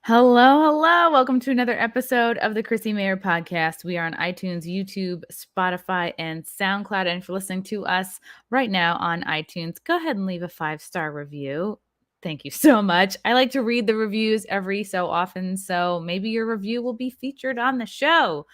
Hello, hello. Welcome to another episode of the Chrissie Mayr podcast. We are on iTunes, YouTube, Spotify, and SoundCloud. And if you're listening to us right now on iTunes, go ahead and leave a 5-star review. Thank you so much. I like to read the reviews every so often, so maybe your review will be featured on the show.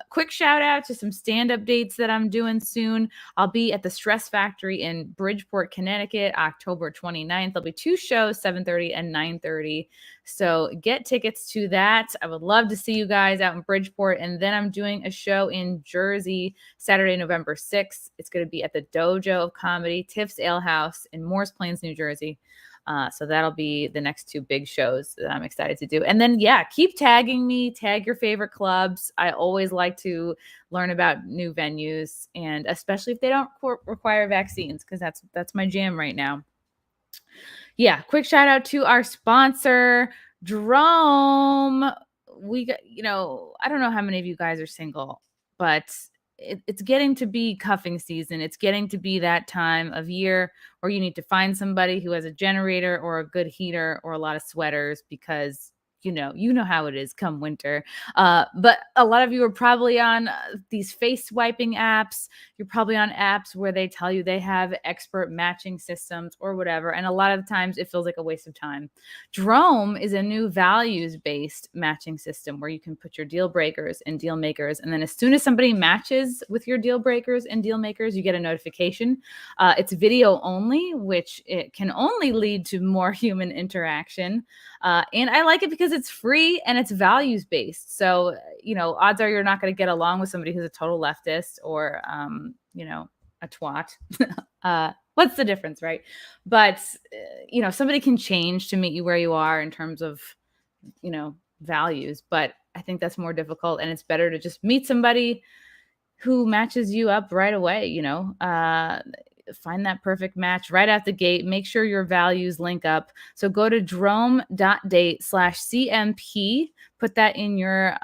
Quick shout out to some stand-up dates that I'm doing soon. I'll be at the Stress Factory in Bridgeport, Connecticut, October 29th. There'll be 2 shows, 7:30 and 9:30. So get tickets to that. I would love to see you guys out in Bridgeport. And then I'm doing a show in Jersey, Saturday, November 6th. It's going to be at the Dojo of Comedy, Tiff's Ale House in Morris Plains, New Jersey. So that'll be the next 2 big shows that I'm excited to do. And then, keep tagging me, tag your favorite clubs. I always like to learn about new venues, and especially if they don't require vaccines, because that's my jam right now. Yeah, quick shout out to our sponsor, Drom. We got, I don't know how many of you guys are single, but it's getting to be cuffing season. It's getting to be that time of year where you need to find somebody who has a generator or a good heater or a lot of sweaters, because you know how it is come winter. But a lot of you are probably on these face swiping apps. You're probably on apps where they tell you they have expert matching systems or whatever. And a lot of times it feels like a waste of time. Drom is a new values-based matching system where you can put your deal breakers and deal makers. And then as soon as somebody matches with your deal breakers and deal makers, you get a notification. It's video only, which it can only lead to more human interaction. And I like it because it's free and it's values based. So, odds are you're not going to get along with somebody who's a total leftist or, a twat. What's the difference, right? But, somebody can change to meet you where you are in terms of, values. But I think that's more difficult, and it's better to just meet somebody who matches you up right away, find that perfect match right out the gate. Make sure your values link up. So go to Drom.Date/CMP, put that in your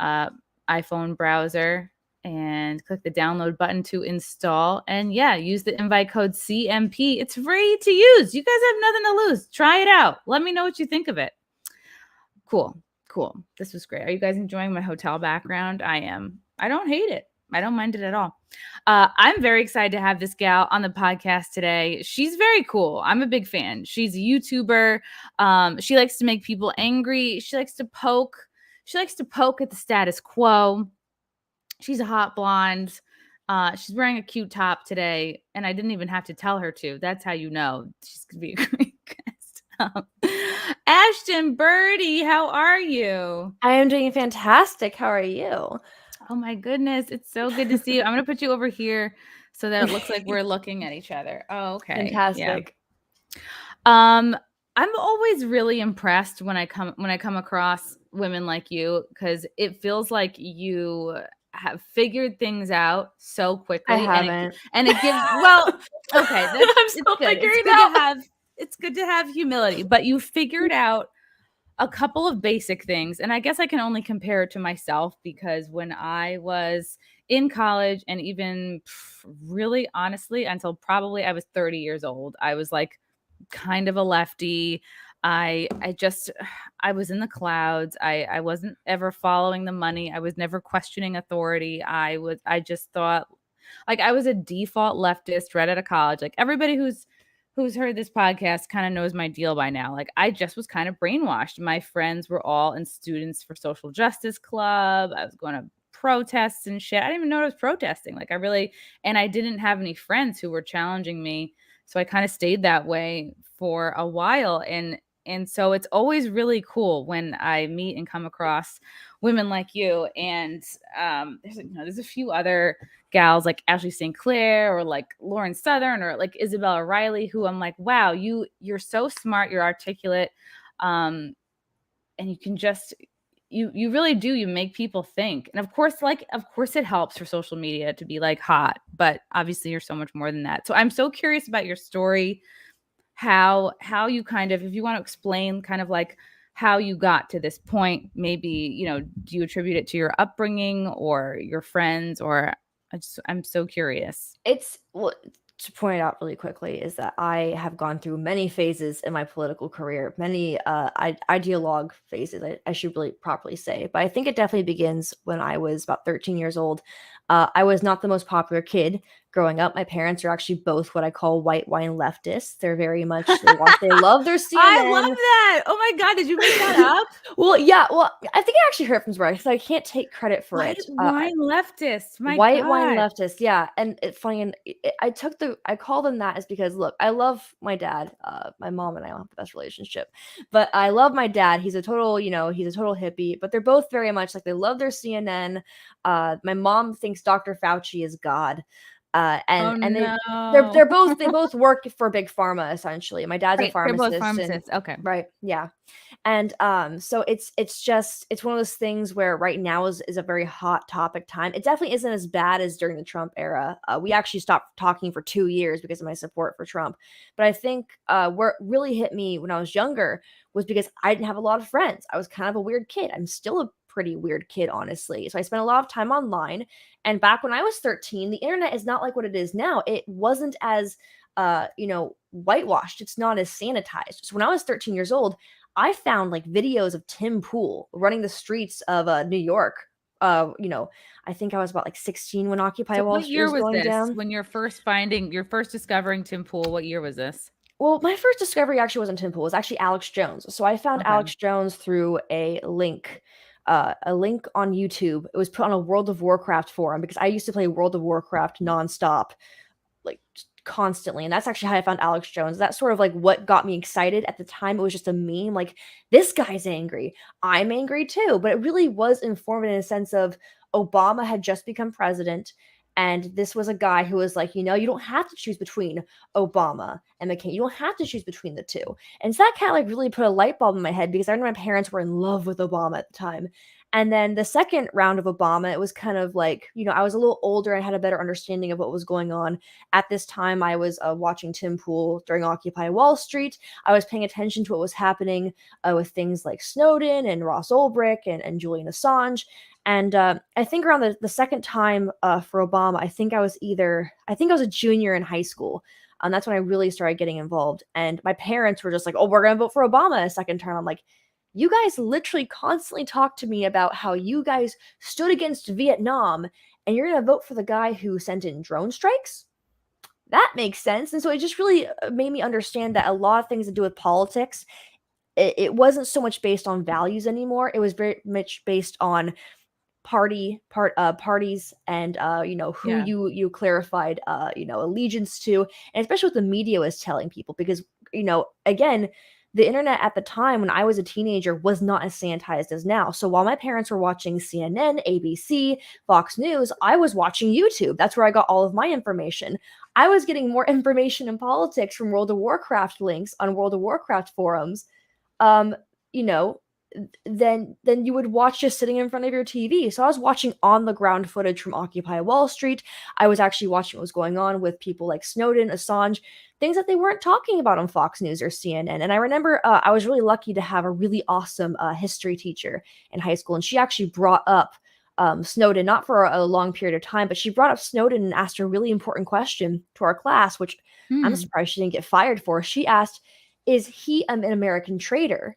iPhone browser and click the download button to install. And use the invite code CMP. It's free to use. You guys have nothing to lose. Try it out. Let me know what you think of it. Cool. This was great. Are you guys enjoying my hotel background? I am. I don't hate it. I don't mind it at all. I'm very excited to have this gal on the podcast today. She's very cool. I'm a big fan. She's a YouTuber. She likes to make people angry. She likes to poke at the status quo. She's a hot blonde. She's wearing a cute top today, and I didn't even have to tell her to. That's how you know she's going to be a great guest. Ashton Birdie, how are you? I am doing fantastic. How are you? Oh my goodness, it's so good to see you. I'm going to put you over here so that it looks like we're looking at each other. Oh, okay. Fantastic. Yeah. I'm always really impressed when I come across women like you, because it feels like you have figured things out so quickly. I haven't. And it gives okay. I'm still figuring it out. It's good to have humility, but you figured out a couple of basic things. And I guess I can only compare it to myself, because when I was in college, and even really honestly until probably I was 30 years old, I was like kind of a lefty. I was in the clouds. I wasn't ever following the money. I was never questioning authority. I just thought, like, I was a default leftist right out of college. Like, everybody who's heard this podcast kind of knows my deal by now. Like, I just was kind of brainwashed. My friends were all in Students for Social Justice Club. I was going to protests and shit. I didn't even know I was protesting. And I didn't have any friends who were challenging me. So I kind of stayed that way for a while. And so it's always really cool when I meet and come across women like you. And there's a few other gals like Ashley St. Clair or like Lauren Southern or like Isabella Riley, who I'm like, wow, you're so smart, you're articulate, and you can just you really do. You make people think. And of course it helps for social media to be like hot, but obviously you're so much more than that. So I'm so curious about your story, how you kind of, if you want to explain kind of like how you got to this point, maybe, do you attribute it to your upbringing or your friends, or I'm so curious. It's to point it out really quickly is that I have gone through many phases in my political career, many ideologue phases, I should really properly say. But I think it definitely begins when I was about 13 years old. I was not the most popular kid growing up. My parents are actually both what I call white wine leftists. They're very much, they love their CNN. I love that. Oh my God, did you make that up? Well, yeah. Well, I think I actually heard it from somewhere, so I can't take credit for it. White wine leftist. My White God. wine leftist, yeah. And it's funny, and I call them that is because, look, I love my dad. My mom and I don't have the best relationship, but I love my dad. He's a total, he's a total hippie, but they're both very much like, they love their CNN. My mom thinks Dr. Fauci is God. They both work for big pharma, essentially. My dad's a pharmacist. They're both pharmacists. Okay. Right. Yeah. And so it's one of those things where right now is a very hot topic time. It definitely isn't as bad as during the Trump era. We actually stopped talking for 2 years because of my support for Trump. But I think where it really hit me when I was younger was because I didn't have a lot of friends. I was kind of a weird kid. I'm still a pretty weird kid, honestly. So I spent a lot of time online. And back when I was 13, the internet is not like what it is now. It wasn't as whitewashed. It's not as sanitized. So when I was 13 years old, I found like videos of Tim Pool running the streets of New York. I think I was about like 16 when Occupy Wall Street was going down. When you're first discovering Tim Pool, what year was this? Well, my first discovery actually wasn't Tim Pool. It was actually Alex Jones. So I found Alex Jones through a link on YouTube. It was put on a World of Warcraft forum because I used to play World of Warcraft nonstop, like constantly. And that's actually how I found Alex Jones. That's sort of like what got me excited at the time. It was just a meme, like, this guy's angry, I'm angry too. But it really was informative in a sense of Obama had just become president. And this was a guy who was like, you don't have to choose between Obama and McCain. You don't have to choose between the two. And so that kind of like really put a light bulb in my head because I remember my parents were in love with Obama at the time. And then the second round of Obama, it was kind of like, I was a little older and had a better understanding of what was going on. At this time, I was watching Tim Pool during Occupy Wall Street. I was paying attention to what was happening with things like Snowden and Ross Ulbricht and Julian Assange. And I think around the second time for Obama, I think I was a junior in high school. And that's when I really started getting involved. And my parents were just like, oh, we're going to vote for Obama a second term. I'm like, you guys literally constantly talk to me about how you guys stood against Vietnam and you're going to vote for the guy who sent in drone strikes? That makes sense. And so it just really made me understand that a lot of things to do with politics, it wasn't so much based on values anymore. It was very much based on parties and who you clarified allegiance to, and especially what the media was telling people, because again, the internet at the time when I was a teenager was not as sanitized as now. So while my parents were watching CNN, ABC, Fox News, I was watching YouTube. That's where I got all of my information. I was getting more information in politics from World of Warcraft links on World of Warcraft forums, than you would watch just sitting in front of your TV. So I was watching on the ground footage from Occupy Wall Street. I was actually watching what was going on with people like Snowden, Assange, things that they weren't talking about on Fox News or CNN. And I remember I was really lucky to have a really awesome history teacher in high school. And she actually brought up Snowden, not for a long period of time, but she brought up Snowden and asked a really important question to our class, which I'm surprised she didn't get fired for. She asked, is he an American traitor?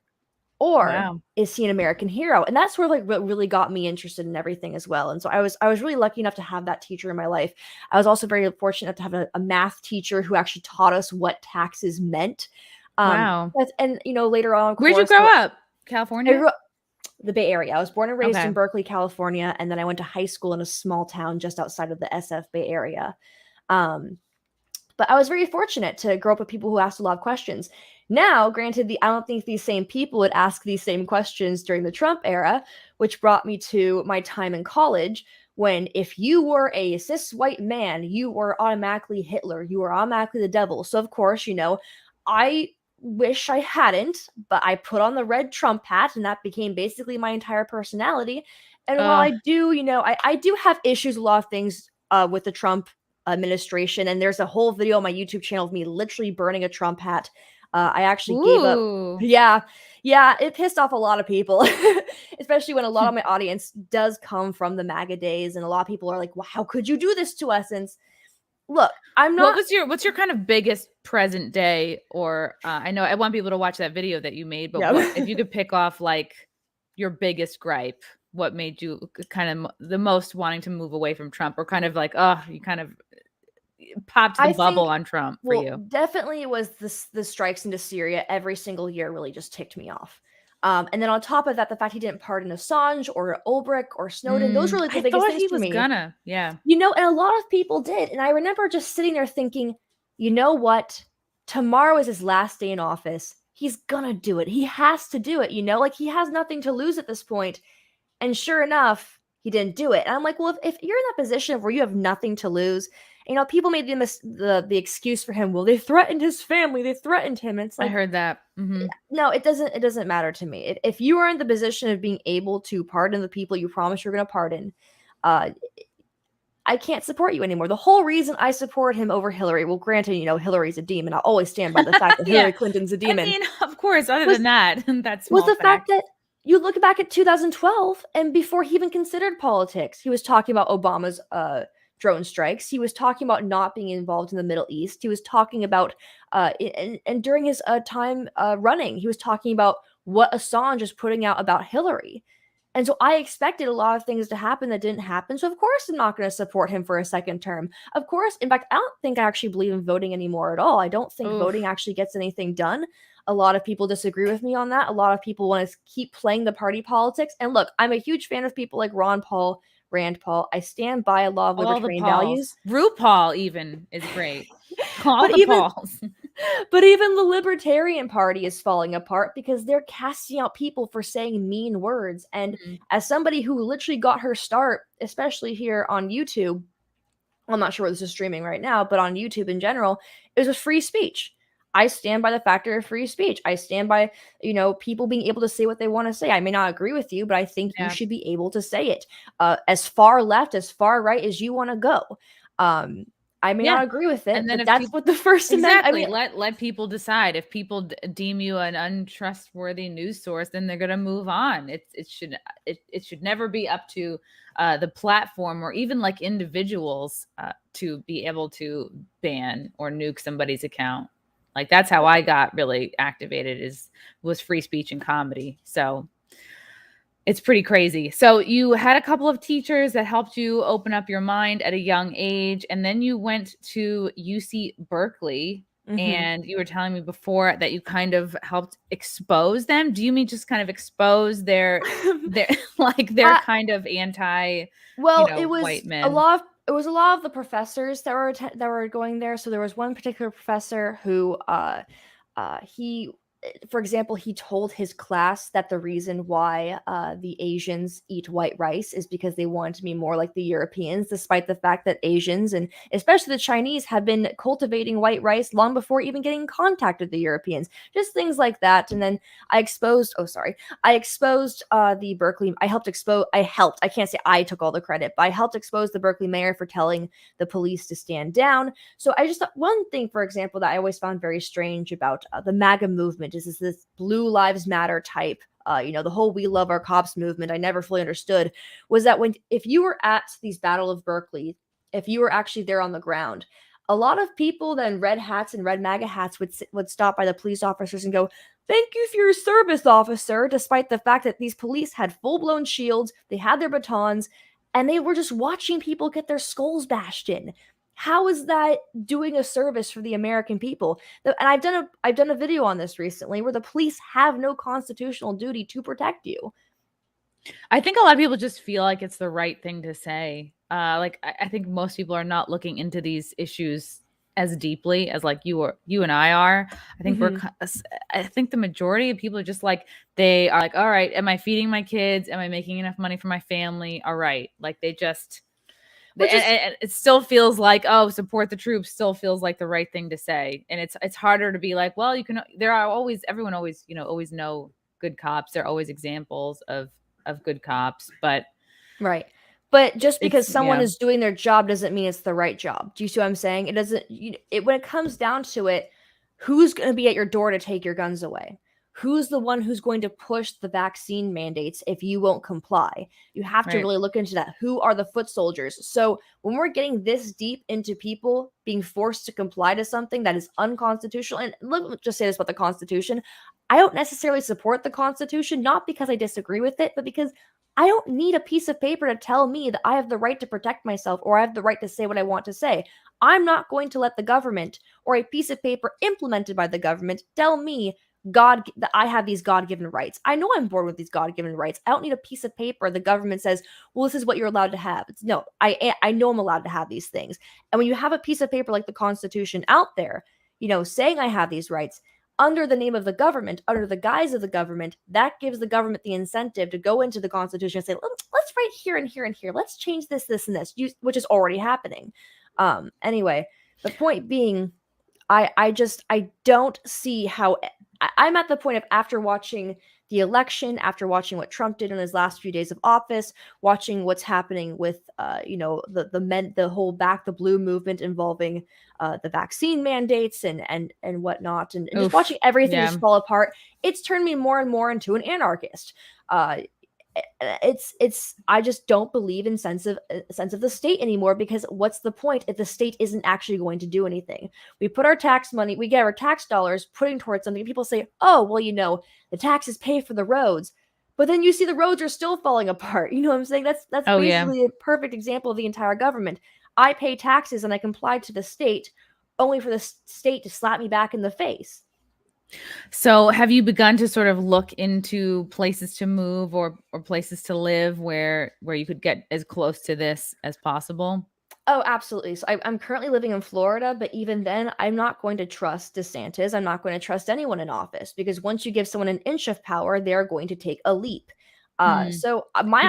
Or is he an American hero? And that's sort of like what really got me interested in everything as well. And so I was really lucky enough to have that teacher in my life. I was also very fortunate to have a math teacher who actually taught us what taxes meant. Wow. And later on, where'd you grow up? California? I grew up the Bay Area. I was born and raised in Berkeley, California, and then I went to high school in a small town just outside of the SF Bay Area. But I was very fortunate to grow up with people who asked a lot of questions. Now, granted, I don't think these same people would ask these same questions during the Trump era, which brought me to my time in college, when if you were a cis white man, you were automatically Hitler, you were automatically the devil. So, of course, I wish I hadn't, but I put on the red Trump hat, and that became basically my entire personality. And while I do, I do have issues with a lot of things with the Trump administration, and there's a whole video on my YouTube channel of me literally burning a Trump hat. I actually gave up. Yeah, it pissed off a lot of people, especially when a lot of my audience does come from the MAGA days, and a lot of people are like, "Well, how could you do this to us?" And Look, I'm not. What's your kind of biggest present day, or I know I want people to watch that video that you made, but Yeah. what if you could pick off like your biggest gripe? What made you kind of the most wanting to move away from Trump, or kind of like, oh, you kind of popped the bubble on Trump for you? Definitely it was the strikes into Syria every single year really just ticked me off. And then on top of that, the fact he didn't pardon Assange or Ulbricht or Snowden, those were really the I biggest thought things he for was me. gonna, yeah. And a lot of people did. And I remember just sitting there thinking, you know what? Tomorrow is his last day in office. He's gonna do it. He has to do it, like he has nothing to lose at this point. And sure enough, he didn't do it. And I'm like, well, if you're in that position where you have nothing to lose, people made the excuse for him. Well, they threatened his family. They threatened him. And it's like, I heard that. no, it doesn't matter to me. If you are in the position of being able to pardon the people you promise you're going to pardon, I can't support you anymore. The whole reason I support him over Hillary, well, granted, Hillary's a demon. I'll always stand by the fact that Hillary Clinton's a demon. I mean, of course, other than that, that's was the fact that you look back at 2012 and before he even considered politics, he was talking about Obama's drone strikes. He was talking about not being involved in the Middle East. He was talking about, and during his time running, he was talking about what Assange is putting out about Hillary. And so I expected a lot of things to happen that didn't happen. So of course I'm not going to support him for a second term. Of course, in fact, I don't think I actually believe in voting anymore at all. I don't think voting actually gets anything done. A lot of people disagree with me on that. A lot of people want to keep playing the party politics. And look, I'm a huge fan of people like Ron Paul, Rand Paul. I stand by a lot of libertarian values. RuPaul even is great. But even the Libertarian Party is falling apart because they're casting out people for saying mean words. And as somebody who literally got her start, especially here on YouTube, I'm not sure where this is streaming right now, but on YouTube in general, it was a free speech. I stand by the factor of free speech. I stand by, people being able to say what they want to say. I may not agree with you, but I think you should be able to say it. As far left, as far right as you want to go. I may not agree with it, and then that's what the First Amendment. I mean, let people decide. If people deem you an untrustworthy news source, then they're going to move on. It should never be up to the platform or even like individuals to be able to ban or nuke somebody's account. Like that's how I got really activated was free speech and comedy. So it's pretty crazy. So you had a couple of teachers that helped you open up your mind at a young age. And then you went to UC Berkeley and you were telling me before that you kind of helped expose them. Do you mean just kind of expose their kind of anti, white men? It was a lot of the professors that were going there. So there was one particular professor who, for example, he told his class that the reason why the Asians eat white rice is because they want to be more like the Europeans, despite the fact that Asians and especially the Chinese have been cultivating white rice long before even getting in contact with the Europeans. Just things like that. And then I exposed the Berkeley. I can't say I took all the credit, but I helped expose the Berkeley mayor for telling the police to stand down. So I just thought one thing, for example, that I always found very strange about the MAGA movement is this Blue Lives Matter type, the whole We Love Our Cops movement. I never fully understood was that if you were at these Battle of Berkeley, if you were actually there on the ground, a lot of people then red hats and red MAGA hats would stop by the police officers and go, "Thank you for your service, officer," despite the fact that these police had full-blown shields, they had their batons, and they were just watching people get their skulls bashed in. How is that doing a service for the American people? And I've done a video on this recently where the police have no constitutional duty to protect you. I think a lot of people just feel like it's the right thing to say. I think most people are not looking into these issues as deeply as like you and I are. I think I think the majority of people are just like, they are like, all right, am I feeding my kids? Am I making enough money for my family? All right. Like they just, and it still feels like, oh, support the troops still feels like the right thing to say. And it's harder to be like, well, everyone always know good cops. There are always examples of good cops, but right. But just because someone is doing their job doesn't mean it's the right job. Do you see what I'm saying? It doesn't. When it comes down to it, who's going to be at your door to take your guns away? who's the one who's going to push the vaccine mandates if you won't comply? You have to really look into that. Who are the foot soldiers? So when we're getting this deep into people being forced to comply to something that is unconstitutional, and let me just say this about the Constitution, I don't necessarily support the Constitution, not because I disagree with it, but because I don't need a piece of paper to tell me that I have the right to protect myself or I have the right to say what I want to say. I'm not going to let the government or a piece of paper implemented by the government tell me that I have these God-given rights. I know I'm born with these God-given rights. I don't need a piece of paper the government says, well, this is what you're allowed to have. No, I know I'm allowed to have these things. And when you have a piece of paper like the Constitution out there, saying I have these rights, under the name of the government, under the guise of the government, that gives the government the incentive to go into the Constitution and say, let's write here and here and here. Let's change this, this, and this, which is already happening. Anyway, the point being, I don't see how I'm at the point of, after watching the election, after watching what Trump did in his last few days of office, watching what's happening with the whole Back the Blue movement involving the vaccine mandates and whatnot, and just watching everything just fall apart, it's turned me more and more into an anarchist. I just don't believe in sense of the state anymore, because what's the point if the state isn't actually going to do anything? We put our tax money, we get our tax dollars putting towards something, and people say, oh, well, the taxes pay for the roads, but then you see the roads are still falling apart. You know what I'm saying? That's basically a perfect example of the entire government. I pay taxes and I comply to the state, only for the state to slap me back in the face. So have you begun to sort of look into places to move or places to live where you could get as close to this as possible? Oh, absolutely. So I'm currently living in Florida, but even then, I'm not going to trust DeSantis. I'm not going to trust anyone in office, because once you give someone an inch of power, they're going to take a leap. So my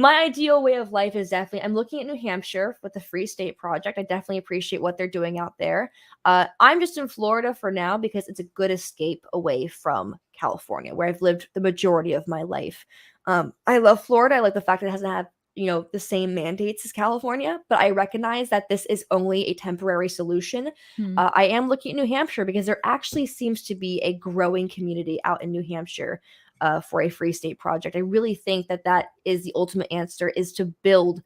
ideal way of life is definitely, I'm looking at New Hampshire with the Free State Project. I definitely appreciate what they're doing out there. I'm just in Florida for now because it's a good escape away from California, where I've lived the majority of my life. I love Florida. I like the fact that it doesn't have the same mandates as California, but I recognize that this is only a temporary solution. I am looking at New Hampshire because there actually seems to be a growing community out in New Hampshire for a Free State Project. I really think that is the ultimate answer, is to build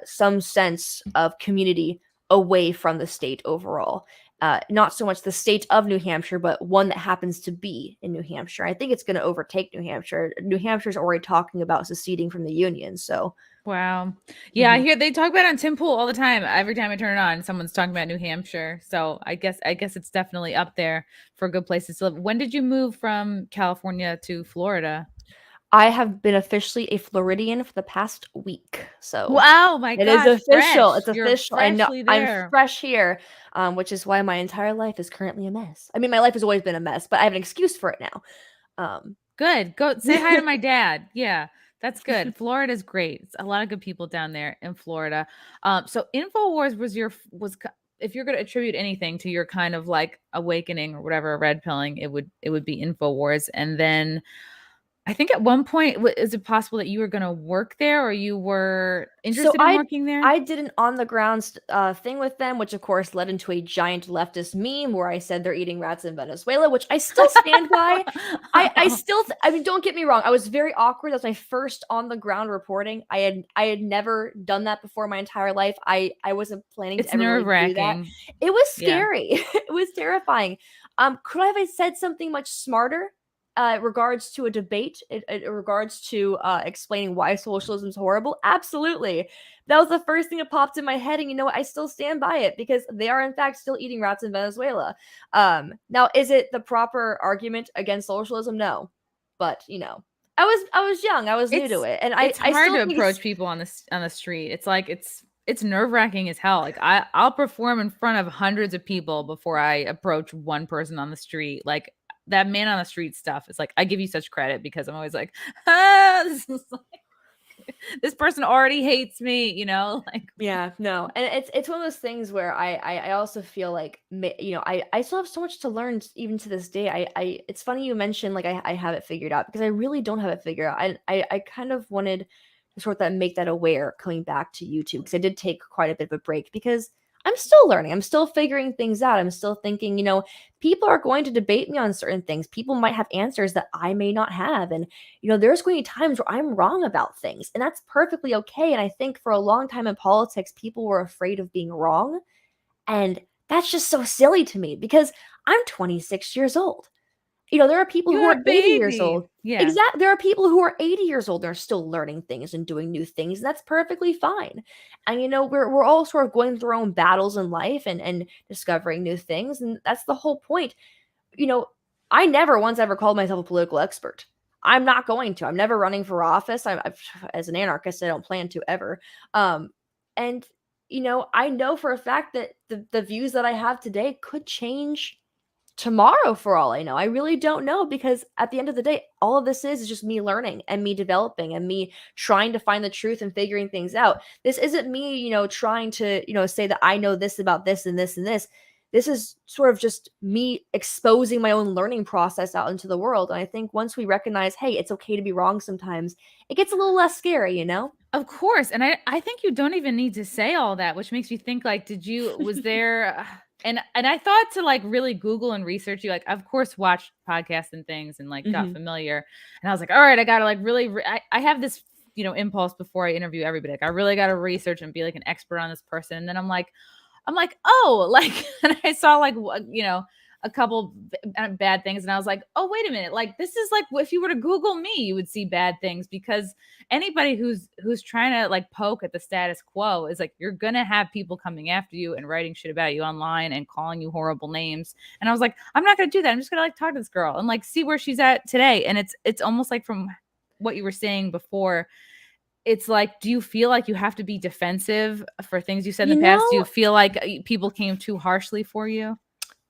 some sense of community away from the state overall. Not so much the state of New Hampshire, but one that happens to be in New Hampshire. I think it's going to overtake New Hampshire. New Hampshire's already talking about seceding from the Union. So, wow. Yeah, I hear they talk about it on Tim Pool all the time. Every time I turn it on, someone's talking about New Hampshire. So I guess it's definitely up there for good places to live. When did you move from California to Florida? I have been officially a Floridian for the past week. So wow, my God, it is official. Fresh. It's official. I know I'm fresh here, which is why my entire life is currently a mess. I mean, my life has always been a mess, but I have an excuse for it now. Good. Go say hi to my dad. Yeah, that's good. Florida's great. It's a lot of good people down there in Florida. So InfoWars was if you're going to attribute anything to your kind of like awakening or whatever, red pilling, it would be InfoWars. And then I think at one point, is it possible that you were going to work there, or you were interested in working there? I did an on-the-ground thing with them, which of course led into a giant leftist meme where I said they're eating rats in Venezuela, which I still stand by. I mean, don't get me wrong. I was very awkward. That was my first on-the-ground reporting. I had never done that before my entire life. I wasn't planning to ever really do that. It was scary. Yeah. It was terrifying. Could I have said something much smarter? Regards to a debate, in regards to explaining why socialism is horrible? Absolutely. That was the first thing that popped in my head, and you know what? I still stand by it, because they are in fact still eating rats in Venezuela. Now, is it the proper argument against socialism? No, but I was young, I was new to it, and it's hard to approach people on the street. It's like it's nerve-wracking as hell. Like I'll perform in front of hundreds of people before I approach one person on the street. Like, that man on the street stuff is like, I give you such credit, because I'm always like, this person already hates me, like. Yeah, no. And it's one of those things where I also feel like, I still have so much to learn even to this day. It's funny you mentioned like I have it figured out, because I really don't have it figured out. I kind of wanted to make that aware coming back to YouTube, because I did take quite a bit of a break, because I'm still learning. I'm still figuring things out. I'm still thinking, people are going to debate me on certain things. People might have answers that I may not have. And, there's going to be times where I'm wrong about things, and that's perfectly okay. And I think for a long time in politics, people were afraid of being wrong. And that's just so silly to me because I'm 26 years old. There are people who You're are a 80 years baby. old. Yeah. Exactly. There are people who are 80 years old and are still learning things and doing new things. And that's perfectly fine. And we're all sort of going through our own battles in life and discovering new things. And that's the whole point. I never once ever called myself a political expert. I'm not going to. I'm never running for office. As an anarchist, I don't plan to ever. And I know for a fact that the views that I have today could change tomorrow for all I know. I really don't know because at the end of the day, all of this is just me learning and me developing and me trying to find the truth and figuring things out. This isn't me, trying to, say that I know this about this and this and this. This is sort of just me exposing my own learning process out into the world. And I think once we recognize, hey, it's okay to be wrong sometimes, it gets a little less scary, Of course. And I think you don't even need to say all that, which makes me think like, was there, and I thought to like really Google and research you, like, of course, watched podcasts and things and like got familiar. And I was like, all right, I got to like really, I have this, impulse before I interview everybody. Like, I really got to research and be like an expert on this person. And then I'm like, oh, like, and I saw like, a couple bad things. And I was like, oh, wait a minute. Like, this is like, if you were to Google me, you would see bad things, because anybody who's trying to like poke at the status quo is like, you're going to have people coming after you and writing shit about you online and calling you horrible names. And I was like, I'm not going to do that. I'm just going to like talk to this girl and like see where she's at today. And it's almost like from what you were saying before, it's like, do you feel like you have to be defensive for things you said in the past? Do you feel like people came too harshly for you?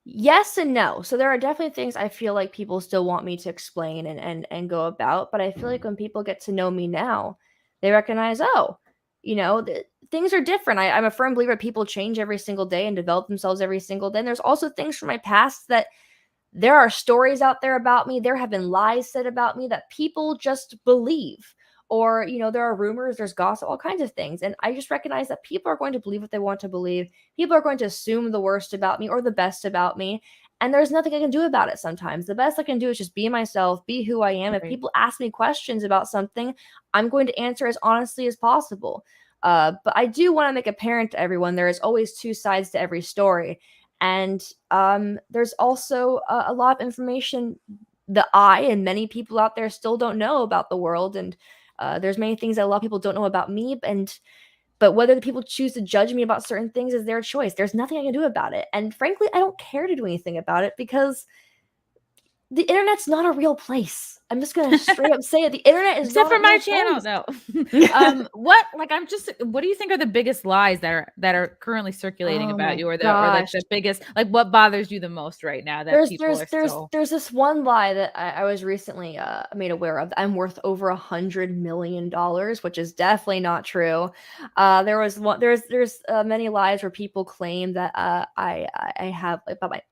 Yes and no. So there are definitely things I feel like people still want me to explain and go about, but I feel like when people get to know me now, they recognize, oh, things are different. I'm a firm believer people change every single day and develop themselves every single day. And there's also things from my past that there are stories out there about me. There have been lies said about me that people just believe. Or, there are rumors, there's gossip, all kinds of things. And I just recognize that people are going to believe what they want to believe. People are going to assume the worst about me or the best about me. And there's nothing I can do about it sometimes. The best I can do is just be myself, be who I am. Right. If people ask me questions about something, I'm going to answer as honestly as possible. But I do want to make apparent to everyone there is always two sides to every story. And there's also a lot of information that I and many people out there still don't know about the world. And there's many things that a lot of people don't know about me, but whether the people choose to judge me about certain things is their choice. There's nothing I can do about it. And frankly, I don't care to do anything about it because the internet's not a real place. I'm just gonna straight up say it. The internet is except not for my channel. No. What do you think are the biggest lies that are currently circulating about you, or like the biggest, like what bothers you the most right now that there's this one lie that I was recently made aware of. I'm worth over $100 million, which is definitely not true. There's many lies where people claim that I have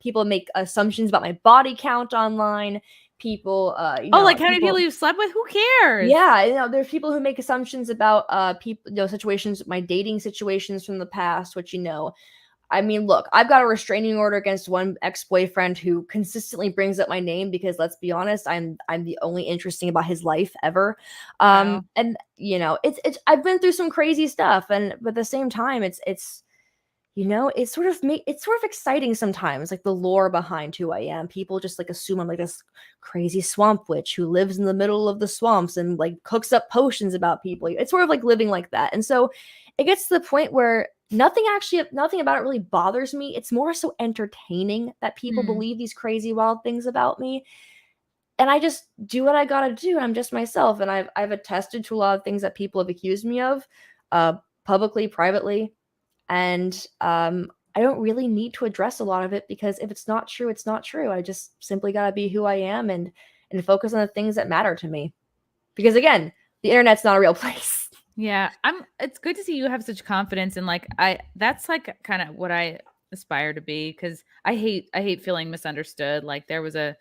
people make assumptions about my body count online. People, like how many people you've slept with? Who cares? Yeah, there's people who make assumptions about people, situations, my dating situations from the past, which I mean, look, I've got a restraining order against one ex-boyfriend who consistently brings up my name because, let's be honest, I'm the only interesting about his life ever. Wow. And it's I've been through some crazy stuff, but at the same time, it's sort of exciting sometimes, like the lore behind who I am. People just like assume I'm like this crazy swamp witch who lives in the middle of the swamps and like cooks up potions about people. It's sort of like living like that. And so it gets to the point where nothing about it really bothers me. It's more so entertaining that people believe these crazy wild things about me. And I just do what I gotta do. I'm just myself. And I've attested to a lot of things that people have accused me of, publicly, privately. And I don't really need to address a lot of it because if it's not true, it's not true. I just simply gotta be who I am and focus on the things that matter to me. Because again, the internet's not a real place. Yeah, it's good to see you have such confidence, and like that's like kind of what I aspire to be, because I hate feeling misunderstood. Like there was a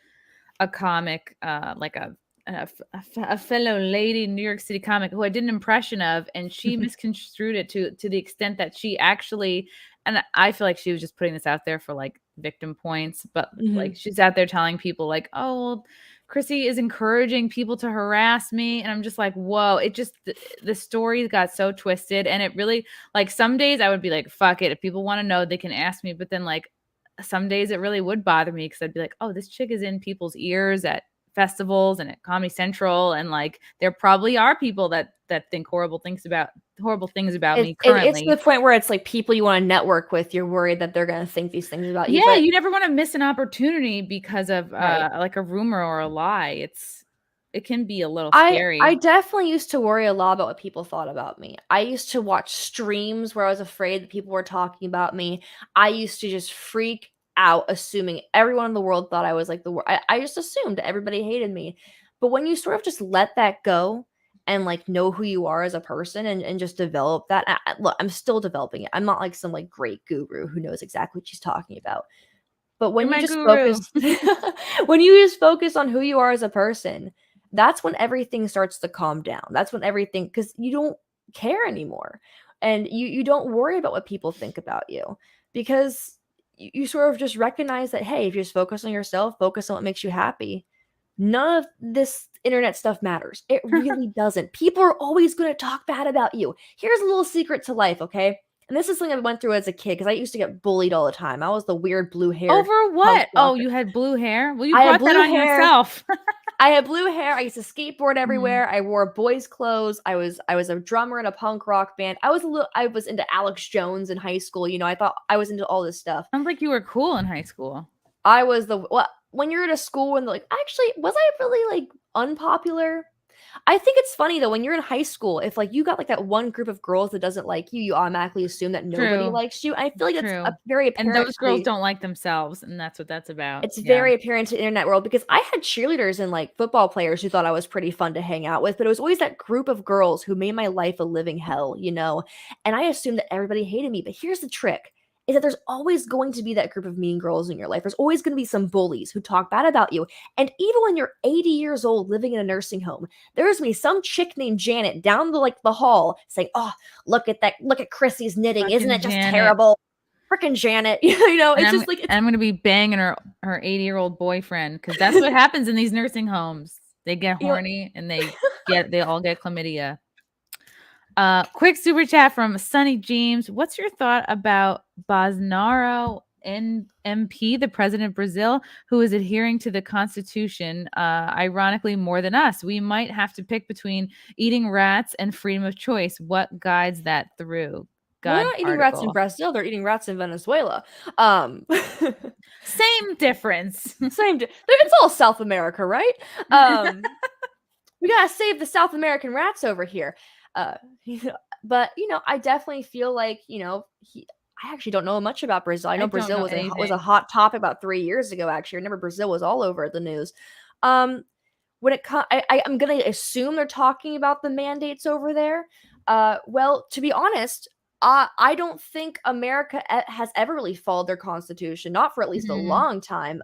comic, like a fellow lady New York City comic who I did an impression of, and she misconstrued it to the extent that she actually and I feel like she was just putting this out there for like victim points, but like Mhm. she's out there telling people like, oh, well, Chrissy is encouraging people to harass me. And I'm just like, whoa, it just, the story got so twisted. And it really, like, some days I would be like, fuck it. If people want to know, they can ask me. But then, like, some days it really would bother me because I'd be like, oh, this chick is in people's ears at festivals and at Comedy Central. And like, there probably are people that think horrible things about me It's currently. to the point where it's like people you want to network with, you're worried that they're going to think these things about you. Yeah, But you never want to miss an opportunity because of right. like a rumor or a lie. It can be a little I scary. definitely used to worry a lot about what people thought about me. I used to watch streams where I was afraid that people were talking about me. I used to just freak out assuming everyone in the world thought I was like the worst. I just assumed everybody hated me. But when you sort of just let that go and like know who you are as a person and just develop that, look, I'm still developing it. I'm not like some like great guru who knows exactly what she's talking about. But when You're you my just guru. focus when you just focus on who you are as a person, that's when everything starts to calm down. That's when everything, because you don't care anymore. And you don't worry about what people think about you because you sort of just recognize that, hey, if you just focus on yourself, focus on what makes you happy, none of this internet stuff matters. It really doesn't. People are always going to talk bad about you. Here's a little secret to life, okay? And this is something I went through as a kid because I used to get bullied all the time. I was the weird blue-haired Over punk what? Oh, rocker. you had blue hair? Well, you I had brought that blue on hair. yourself. I had blue hair. I used to skateboard Mhm. everywhere. I wore boys' clothes. I was a drummer in a punk rock band. I was into Alex Jones in high school. I thought I was into all this stuff. Sounds like you were cool in high school. I was when you're at a school and like, actually, was I really like unpopular? I think it's funny though, when you're in high school, if like you got like that one group of girls that doesn't like you, you automatically assume that nobody True. likes you. I feel like that's True. very And apparent those to girls don't like themselves, and that's what that's about. it's Yeah. very apparent to the internet world because I had cheerleaders and like football players who thought I was pretty fun to hang out with, but it was always that group of girls who made my life a living hell, And I assumed that everybody hated me. But here's the trick is that there's always going to be that group of mean girls in your life. There's always going to be some bullies who talk bad about you. And even when you're 80 years old living in a nursing home, there's going to be some chick named Janet down the hall saying, "Oh, look at that. Look at Chrissy's knitting. Isn't Fucking it just Janet. terrible? Freaking Janet." And It's just like it's I'm gonna be banging her 80-year-old boyfriend because that's what happens in these nursing homes. They get you know, horny and they all get chlamydia. Quick super chat from Sunny James. What's your thought about Bolsonaro MP, the president of Brazil, who is adhering to the constitution, ironically more than us? We might have to pick between eating rats and freedom of choice. What guides that through? Well, they're God not eating rats in article. Brazil, they're eating rats in Venezuela. Same difference. It's all South America, right? We gotta save the South American rats over here. Uh, but I definitely feel like I actually don't know much about Brazil. I I know don't Brazil know was anything. a hot topic about 3 years ago. Actually, I remember Brazil was all over the news. When it comes, I'm gonna assume they're talking about the mandates over there. Well, to be honest, I don't think America has ever really followed their constitution, not for at least a Mhm. long time.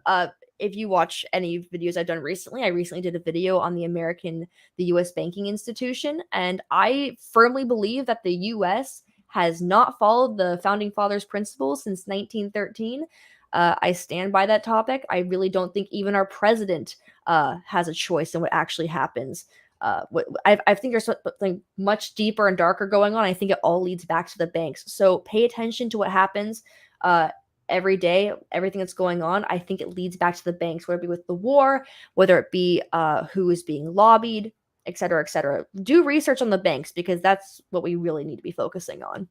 If you watch any videos I've done recently, I recently did a video on the U.S. banking institution, and I firmly believe that the U.S. has not followed the founding fathers' principles since 1913. I stand by that topic. I really don't think even our president has a choice in what actually happens. I think there's something much deeper and darker going on. I think it all leads back to the banks. So pay attention to what happens every day, everything that's going on. I think it leads back to the banks, whether it be with the war, whether it be who is being lobbied, et cetera, et cetera. Do research on the banks because that's what we really need to be focusing on.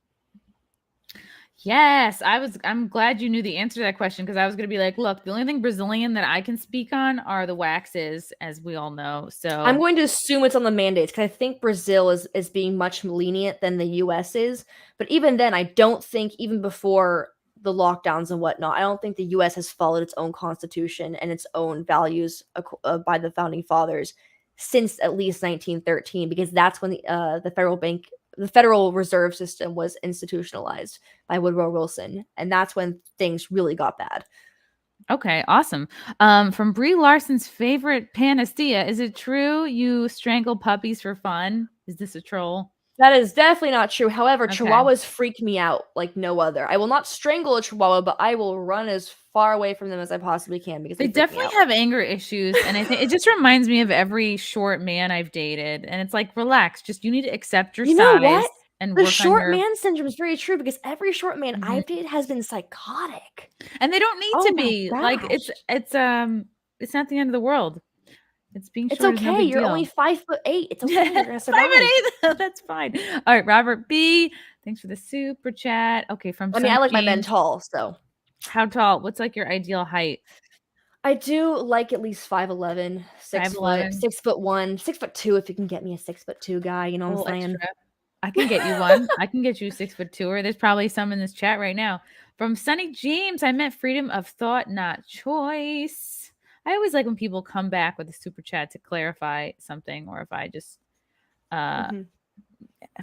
Yes, I'm glad you knew the answer to that question because I was going to be like, look, the only thing Brazilian that I can speak on are the waxes, as we all know. So I'm going to assume it's on the mandates because I think Brazil is being much lenient than the US is. But even then, I don't think even before the lockdowns and whatnot, I don't think the US has followed its own constitution and its own values by the founding fathers since at least 1913, because that's when the Federal Reserve System was institutionalized by Woodrow Wilson, and that's when things really got bad. okay, awesome. From Brie Larson's favorite panacea, is it true you strangle puppies for fun? Is this a troll? That is definitely not true. However, Okay. chihuahuas freak me out like no other. I will not strangle a chihuahua, but I will run as far away from them as I possibly can because They they freak me definitely out. have anger issues, and I think it just reminds me of every short man I've dated, and it's like, relax, just you need to accept your You know size what? and The work on short your man syndrome is very true because every short man Mhm. I've dated has been psychotic. And they don't need Oh to my be. Like, gosh. it's not the end of the world. It's being It's short is no okay. big You're deal. only 5'8". It's okay. You're gonna 5'8". survive. That's fine. All right, Robert B. Thanks for the super chat. Okay, from I mean, I Sunny like my men James. tall, so How tall? What's like your ideal height? I do like at least 5'11", 6 foot, 5'11". 6'1", 6'2" if you can get me a 6'2" guy, you know A what I'm little saying? extra. I can get you one. I can get you 6'2", or there's probably some in this chat right now. From Sunny James, I meant freedom of thought, not choice. I always like when people come back with a super chat to clarify something, or if I just uh Mhm.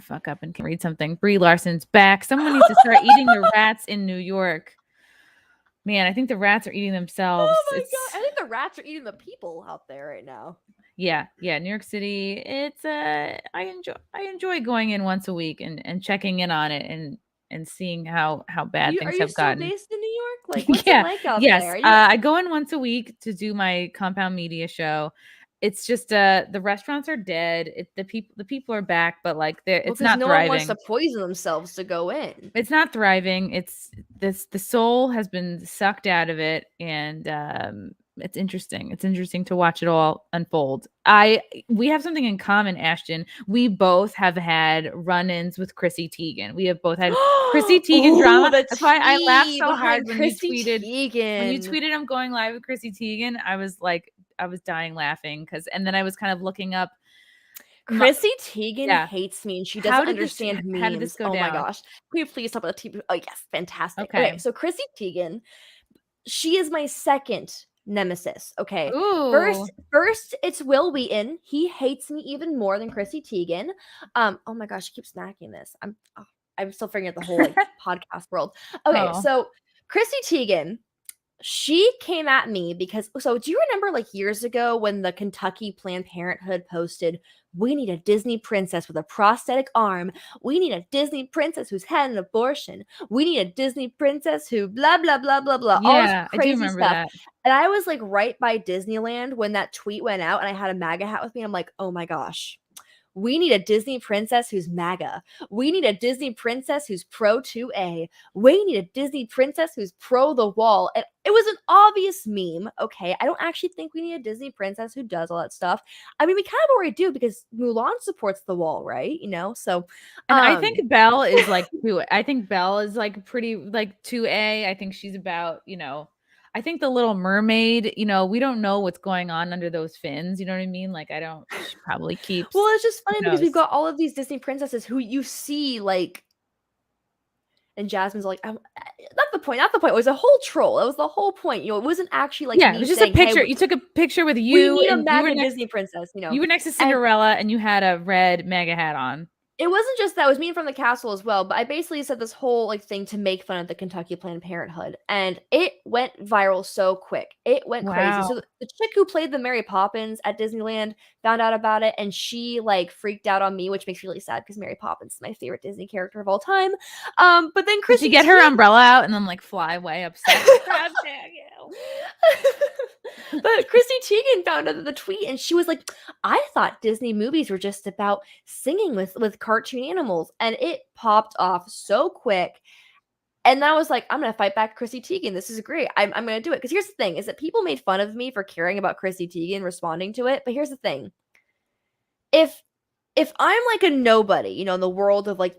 fuck up and can read something. Brie Larson's back. Someone needs to start eating the rats in New York. Man, I think the rats are eating themselves. Oh my It's god, I think the rats are eating the people out there right now. yeah, New York City. It's I enjoy going in once a week and checking in on it and seeing how bad Are things you have still gotten. based in New York? Like, what's it Yeah, like out yes. there? You I go in once a week to do my compound media show. It's just the restaurants are dead. The people are back, but like it's because not no one wants to thriving. poison themselves to go in. It's not thriving. It's the soul has been sucked out of it, and it's interesting. It's interesting to watch it all unfold. We have something in common, Ashton. We both have had run-ins with Chrissy Teigen. We have both had Chrissy Teigen Ooh, drama. the That's why I laughed tea so hard behind Chrissy when you Teigen. tweeted I'm going live with Chrissy Teigen. I was like, I was dying laughing and then I was kind of looking up. Chrissy Teigen Yeah, hates me, and she doesn't understand how did this memes. go Oh my down? gosh. Can you please talk about the TV? Oh, yes, fantastic. Okay, Okay. so Chrissy Teigen, she is my second nemesis, okay? Ooh. First, it's Will Wheaton. He hates me even more than Chrissy Teigen. Oh my gosh, I keep snacking this. I'm still figuring out the whole, like, podcast world. Okay, Oh. so Chrissy Teigen, she came at me because do you remember, like, years ago when the Kentucky Planned Parenthood posted, "We need a Disney princess with a prosthetic arm. We need a Disney princess who's had an abortion. We need a Disney princess who blah, blah, blah, blah, blah," all this Yeah, I do crazy remember stuff. that. And I was, like, right by Disneyland when that tweet went out, and I had a MAGA hat with me. I'm like, "Oh my gosh. We need a Disney princess who's MAGA. We need a Disney princess who's pro 2A. We need a Disney princess who's pro the wall." And it was an obvious meme, okay? I don't actually think we need a Disney princess who does all that stuff. I mean, we kind of already do because Mulan supports the wall, right? You know? So, And I think um Belle is like 2 I think Belle is like pretty like 2A. I think she's about, I think the Little Mermaid, we don't know what's going on under those fins, you know what I mean? Like, I don't she probably well, keeps it's just who funny because we've knows? got all of these Disney princesses who you see, like, and Jasmine's like, not the point, not the point. It was a whole troll. That was the whole point. You know, it wasn't actually like Yeah, it me was just a saying, "Hey, picture. You took a picture with we you need a and you were MAGA next Disney princess," you know? you were next to And Cinderella and you had a red MAGA hat on. it wasn't just that, it was me from the castle as well, but I basically said this whole, like, thing to make fun of the Kentucky Planned Parenthood, and it went viral so quick. It went crazy. Wow. So the chick who played the Mary Poppins at Disneyland found out about it, and she, like, freaked out on me, which makes me really sad because Mary Poppins is my favorite Disney character of all time. But then Did she Chrissy get her Teigen umbrella out and then, like, fly away upset? How dare you? But Chrissy Teigen found out the tweet and she was like, "I thought Disney movies were just about singing with cartoon animals." And it popped off so quick. And then I was like, "I'm gonna fight back Chrissy Teigen. This is great. I'm gonna do it." Because here's the thing: is that people made fun of me for caring about Chrissy Teigen responding to it. But here's the thing: if I'm like a nobody, you know, in the world of like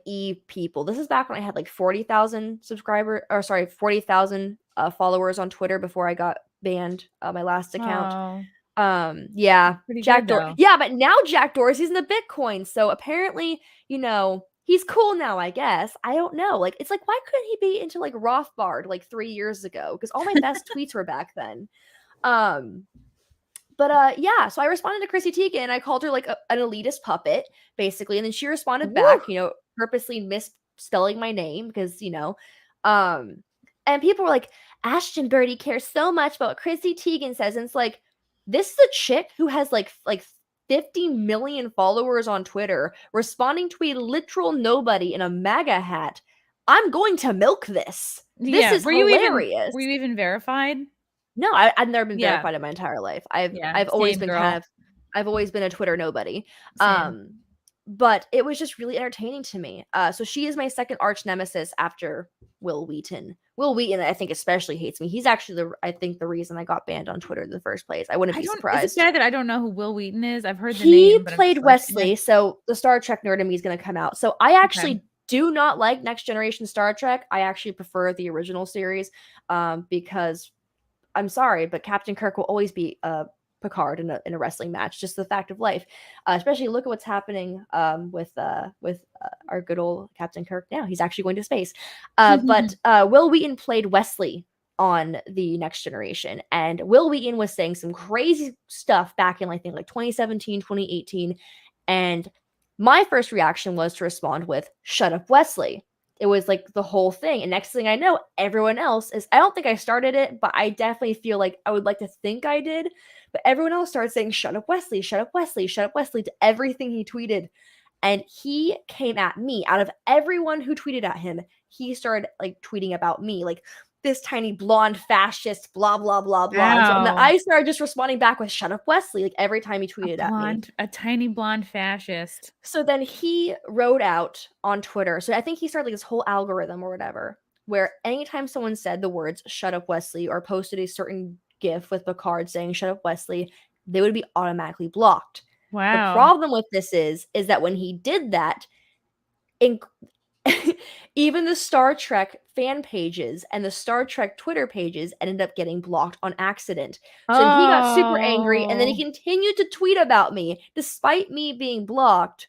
people, this is back when I had like 40,000 40,000 followers on Twitter before I got banned, my last account. Oh, Yeah, pretty good though. Yeah, but now Jack Dorsey's in the Bitcoin, so apparently, you know, he's cool now, I guess. I don't know. Like, it's like, why couldn't he be into like Rothbard like 3 years ago? Because all my best tweets were back then. Um, but yeah, so I responded to Chrissy Teigen and I called her like an elitist puppet, basically. And then she responded Woo! back, you know, purposely misspelling my name because, you know, um, and people were like, "Ashton Birdie cares so much about what Chrissy Teigen says." And it's like, this is a chick who has like 50 million followers on Twitter, responding to a literal nobody in a MAGA hat. I'm going to milk this. This is hilarious. Were you even verified? No, I've never been verified in my entire life. I've always been girl. I've always been a Twitter nobody. Same. But it was just really entertaining to me. So she is my second arch nemesis after Wil Wheaton. Wil Wheaton, I think, especially hates me. He's actually the reason I got banned on Twitter in the first place. I wouldn't be surprised. Is it bad that I don't know who Wil Wheaton is? I've heard the He name. played Wesley, so the Star Trek nerd in me is going to come out. So I actually do not like Next Generation Star Trek. I actually prefer the original series because I'm sorry, but Captain Kirk will always be Picard in a wrestling match, just the fact of life. Especially look at what's happening with our good old Captain Kirk now. He's actually going to space. But Wil Wheaton played Wesley on the Next Generation, and Wil Wheaton was saying some crazy stuff back in I think like 2017, 2018, and my first reaction was to respond with "Shut up, Wesley." It was like the whole thing. And next thing I know, everyone else is, I don't think I started it, but I definitely feel like I would like to think I did. But everyone else started saying, "Shut up, Wesley, shut up, Wesley, shut up, Wesley," to everything he tweeted. And he came at me. Out of everyone who tweeted at him, he started like tweeting about me. Like, this tiny blonde fascist, blah, blah, blah, blah. And so I started just responding back with "Shut up, Wesley," like every time he tweeted at me. A tiny blonde fascist. So then he wrote out on Twitter. So I think he started like this whole algorithm or whatever, where anytime someone said the words "Shut up, Wesley," or posted a certain GIF with Picard saying "Shut up, Wesley," they would be automatically blocked. Wow. The problem with this is that when he did that, even the Star Trek fan pages and the Star Trek Twitter pages ended up getting blocked on accident. So he got super angry, and then he continued to tweet about me despite me being blocked.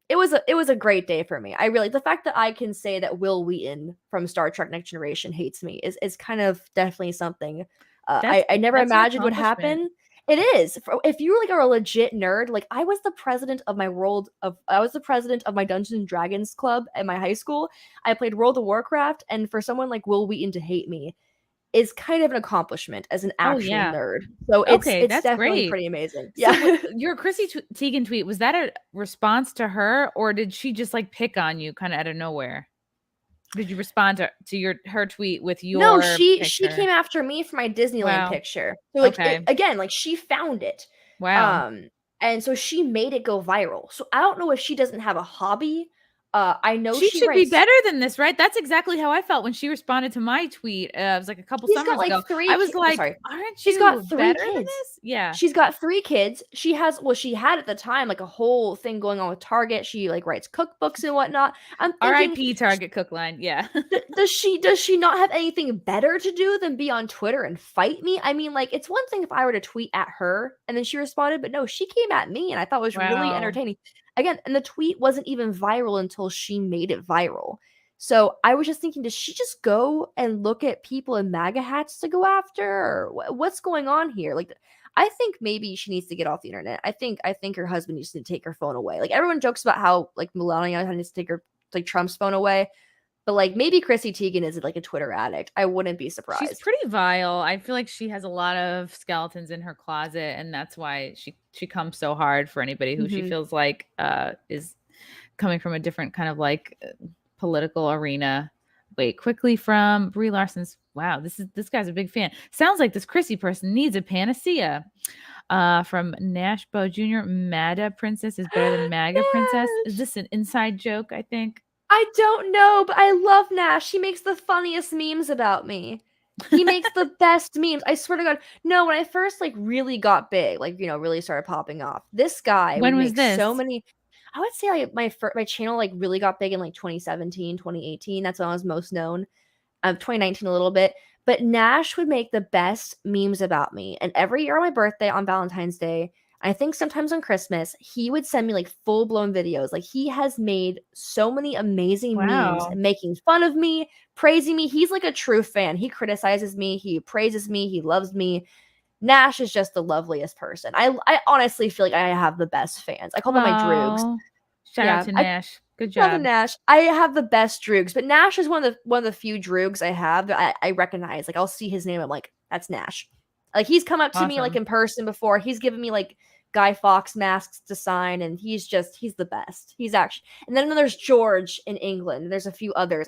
It was a great day for me. I really, the fact that I can say that Wil Wheaton from Star Trek Next Generation hates me is kind of definitely something I never imagined would happen. It is. If you were like a legit nerd, like I was the president of my Dungeons and Dragons club at my high school. I played World of Warcraft, and for someone like Wil Wheaton to hate me is kind of an accomplishment as an actual nerd. So it's definitely pretty amazing. Yeah. So your Chrissy Teigen tweet, was that a response to her, or did she just like pick on you kind of out of nowhere? Did you respond to her tweet with your No, she picture? came after me for my Disneyland picture. So like again, like she found it. Wow. And so she made it go viral. So I don't know if she doesn't have a hobby. I know she should be better than this, right? That's exactly how I felt when she responded to my tweet. It was like a couple summers ago. I was like, aren't you got 3 better kids. Than this? Yeah. She's got 3 kids. She had at the time like a whole thing going on with Target. She like writes cookbooks and whatnot. I'm thinking, R.I.P. Target Cook Line. Yeah. does she not have anything better to do than be on Twitter and fight me? I mean, like, it's one thing if I were to tweet at her and then she responded, but no, she came at me, and I thought it was really entertaining. Again, and the tweet wasn't even viral until she made it viral. So I was just thinking, does she just go and look at people in MAGA hats to go after? Or what's going on here? Like, I think maybe she needs to get off the internet. I think her husband needs to take her phone away. Like, everyone jokes about how like Melania needs to take her like Trump's phone away. But like maybe Chrissy Teigen is like a Twitter addict. I wouldn't be surprised. She's pretty vile. I feel like she has a lot of skeletons in her closet, and that's why she comes so hard for anybody who she feels like is coming from a different kind of like political arena. Wait, quickly from Brie Larson's. Wow, this guy's a big fan. Sounds like this Chrissy person needs a panacea. From Nashbo Jr. MAGA princess is better than MAGA princess. Is this an inside joke? I think. I don't know, but I love Nash. He makes the funniest memes about me. He makes the best memes. I swear to God. No, when I first like really got big, like, you know, really started popping off, this guy when was this? So many. I would say like my channel like really got big in like 2017, 2018. That's when I was most known. 2019 a little bit. But Nash would make the best memes about me. And every year on my birthday, on Valentine's Day, I think sometimes on Christmas, he would send me like full-blown videos. Like, he has made so many amazing memes, making fun of me, praising me. He's like a true fan. He criticizes me, he praises me, he loves me. Nash is just the loveliest person. I honestly feel like I have the best fans. I call them my droogs. Shout out to Nash. Good job. Nash. I have the best droogs, but Nash is one of the few droogs I have that I recognize. Like, I'll see his name, I'm like, that's Nash. Like, he's come up to me like in person before. He's given me like Guy Fawkes masks to sign, and he's the best. He's actually, and then there's George in England. There's a few others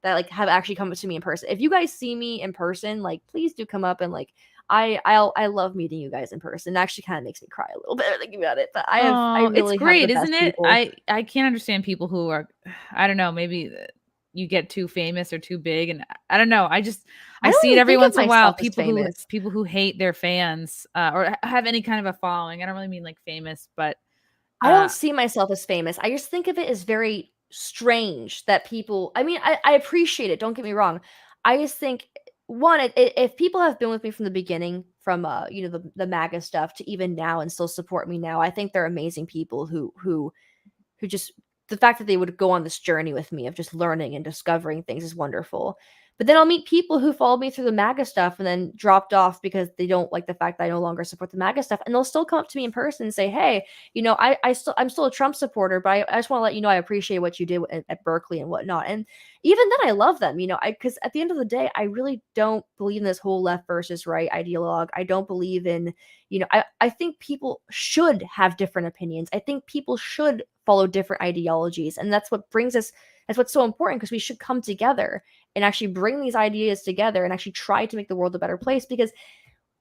that like have actually come up to me in person. If you guys see me in person, like please do come up and like I love meeting you guys in person. It actually kind of makes me cry a little bit thinking about it. But I really it's great, have the isn't best it? people. I can't understand people who are, I don't know, maybe you get too famous or too big, and I don't know. I see it every once in a while. People who hate their fans or have any kind of a following. I don't really mean like famous, but I don't see myself as famous. I just think of it as very strange that people. I mean, I appreciate it. Don't get me wrong. I just think one, if people have been with me from the beginning, from the MAGA stuff to even now, and still support me now, I think they're amazing people who just, the fact that they would go on this journey with me of just learning and discovering things is wonderful. But then I'll meet people who followed me through the MAGA stuff and then dropped off because they don't like the fact that I no longer support the MAGA stuff. And they'll still come up to me in person and say, hey, I'm still a Trump supporter, but I just want to let you know I appreciate what you did at Berkeley and whatnot. And even then I love them, because at the end of the day, I really don't believe in this whole left versus right ideologue. I don't believe in, I think people should have different opinions. I think people should follow different ideologies. And that's what's so important, because we should come together and actually bring these ideas together and actually try to make the world a better place. Because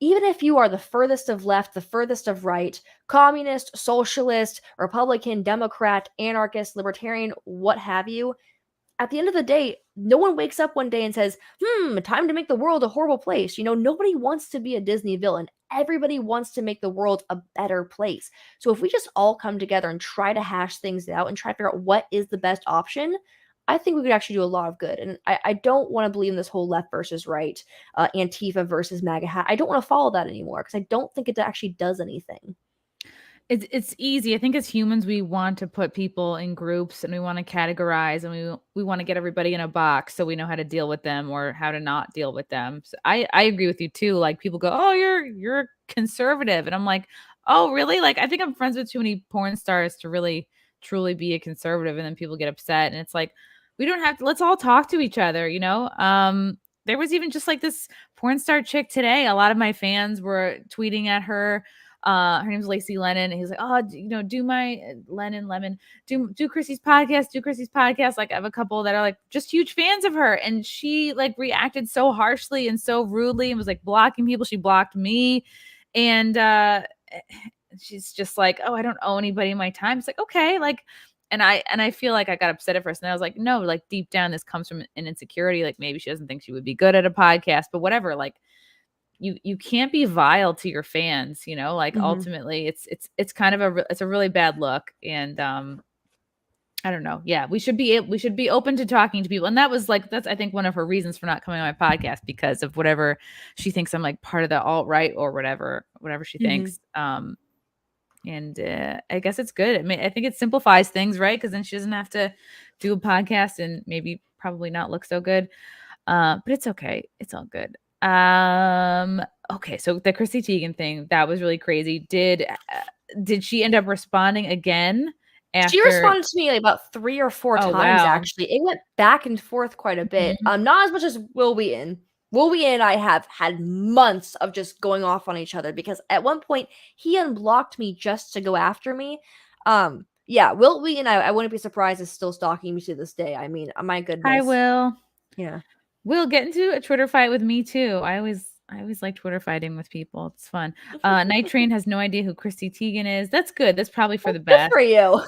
even if you are the furthest of left, the furthest of right, communist, socialist, Republican, Democrat, anarchist, libertarian, what have you, at the end of the day, no one wakes up one day and says, time to make the world a horrible place. Nobody wants to be a Disney villain. Everybody wants to make the world a better place. So if we just all come together and try to hash things out and try to figure out what is the best option, I think we could actually do a lot of good. And I don't want to believe in this whole left versus right, Antifa versus MAGA. I don't want to follow that anymore, because I don't think it actually does anything. It's easy. I think as humans, we want to put people in groups and we want to categorize, and we want to get everybody in a box so we know how to deal with them or how to not deal with them. So I agree with you too. Like people go, oh, you're conservative. And I'm like, oh, really? Like, I think I'm friends with too many porn stars to really truly be a conservative. And then people get upset. And it's like, we don't have to, let's all talk to each other, There was even just like this porn star chick today. A lot of my fans were tweeting at her. Her name's Lacey Lennon, and he's like, oh, do my Lemon, do Chrissy's podcast. Like, I have a couple that are like just huge fans of her, and she like reacted so harshly and so rudely and was like blocking people. She blocked me, and she's just like, oh, I don't owe anybody my time. It's like, okay, like, and I feel like I got upset at first, and I was like, no, like deep down this comes from an insecurity. Like maybe she doesn't think she would be good at a podcast, but whatever. Like, you can't be vile to your fans, ultimately it's kind of it's a really bad look. And I don't know. Yeah, we should be open to talking to people. And that's I think one of her reasons for not coming on my podcast, because of whatever she thinks I'm like part of the alt-right or whatever she thinks. And I guess it's good. I think it simplifies things, right? Because then she doesn't have to do a podcast and maybe probably not look so good. But it's okay. It's all good. Okay, so the Chrissy Teigen thing, that was really crazy. Did she end up responding again after? She responded to me like about 3 or 4 times. Wow. Actually, it went back and forth quite a bit. Not as much as Will Wheaton. Will Wheaton and I have had months of just going off on each other, because at one point he unblocked me just to go after me. Yeah, Will Wheaton, I wouldn't be surprised, is still stalking me to this day. I mean, my goodness. I will. Yeah. Will get into a Twitter fight with me too. I always like Twitter fighting with people. It's fun. Night Train has no idea who Chrissy Teigen is. That's good. That's probably for the best. Good for you.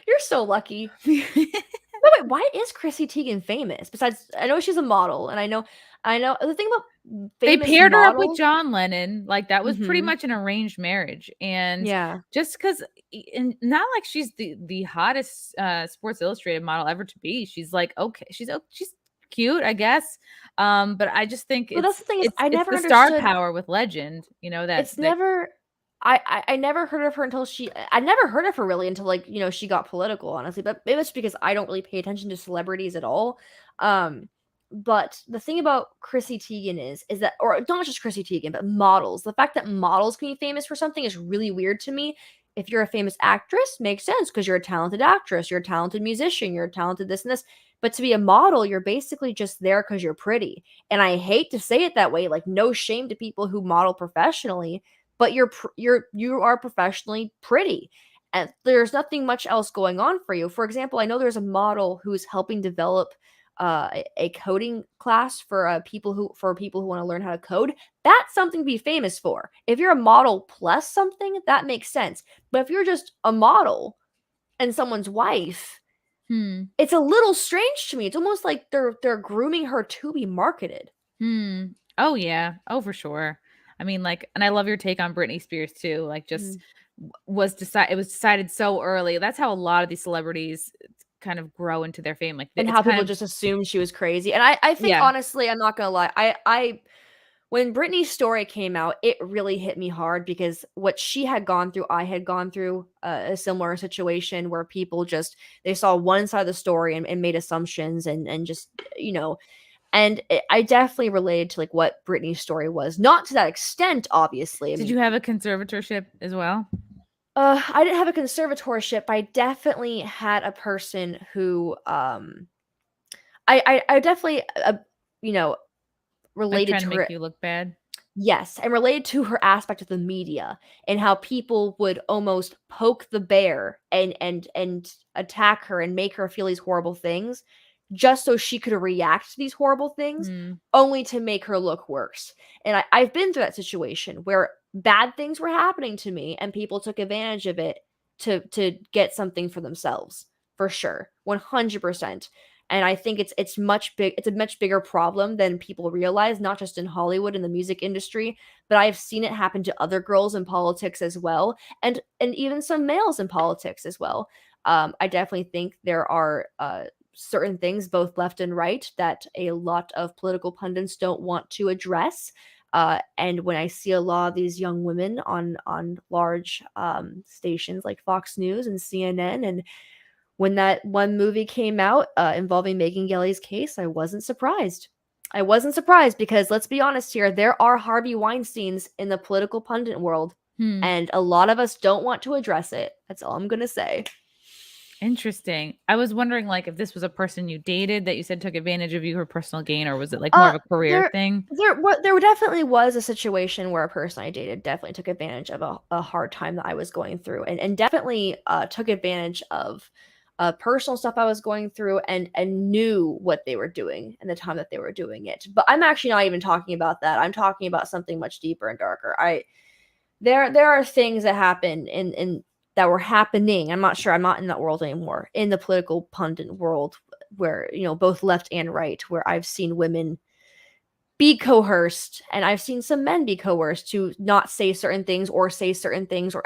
You're so lucky. Wait, why is Chrissy Teigen famous? Besides, I know she's a model, and I know the thing about they paired her up with John Lennon. Like, that was pretty much an arranged marriage. And yeah, just because, not like she's the hottest Sports Illustrated model ever to be. She's like, okay, she's cute, I guess. But I just think that's the thing is, I never understood star power with legend. Never. I never heard of her until I never heard of her really until like she got political, honestly. But maybe it's because I don't really pay attention to celebrities at all. But the thing about Chrissy Teigen is that, or not just Chrissy Teigen, but models. The fact that models can be famous for something is really weird to me. If you're a famous actress, makes sense, because you're a talented actress, you're a talented musician, you're a talented this and this. But to be a model, you're basically just there because you're pretty. And I hate to say it that way, like, no shame to people who model professionally, but you are professionally pretty. And there's nothing much else going on for you. For example, I know there's a model who's helping develop a coding class for people who want to learn how to code. That's something to be famous for. If you're a model plus something, that makes sense. But if you're just a model and someone's wife, it's a little strange to me. It's almost like they're grooming her to be marketed. Oh yeah. Oh, for sure. I mean, like, and I love your take on Britney Spears too. Like, just it was decided so early. That's how a lot of these celebrities kind of grow into their fame. Like, and how people just assumed she was crazy. And I think, honestly, I'm not gonna lie, I when Britney's story came out, it really hit me hard because what she had gone through, I had gone through a similar situation where people just, they saw one side of the story and made assumptions and just, and I definitely related to like what Britney's story was. Not to that extent, obviously. Did you have a conservatorship as well? I didn't have a conservatorship, but I definitely had a person who, I definitely, related like to make her. You look bad. Yes, and related to her aspect of the media and how people would almost poke the bear and attack her and make her feel these horrible things just so she could react to these horrible things, only to make her look worse. And I've been through that situation where bad things were happening to me and people took advantage of it to get something for themselves, for sure, 100%. And I think it's a much bigger problem than people realize, not just in Hollywood and the music industry, but I've seen it happen to other girls in politics as well, and even some males in politics as well. I definitely think there are certain things, both left and right, that a lot of political pundits don't want to address. And when I see a lot of these young women on large stations like Fox News and CNN, and when that one movie came out involving Megyn Kelly's case, I wasn't surprised. I wasn't surprised because, let's be honest here, there are Harvey Weinsteins in the political pundit world, and a lot of us don't want to address it. That's all I'm going to say. Interesting. I was wondering, like, if this was a person you dated that you said took advantage of you for personal gain, or was it like more of a career thing? There definitely was a situation where a person I dated definitely took advantage of a hard time that I was going through, and definitely took advantage of personal stuff I was going through and knew what they were doing and the time that they were doing it. But I'm actually not even talking about that. I'm talking about something much deeper and darker. There are things that happen in that were happening. I'm not sure. I'm not in that world anymore. In the political pundit world, where both left and right, where I've seen women be coerced, and I've seen some men be coerced to not say certain things or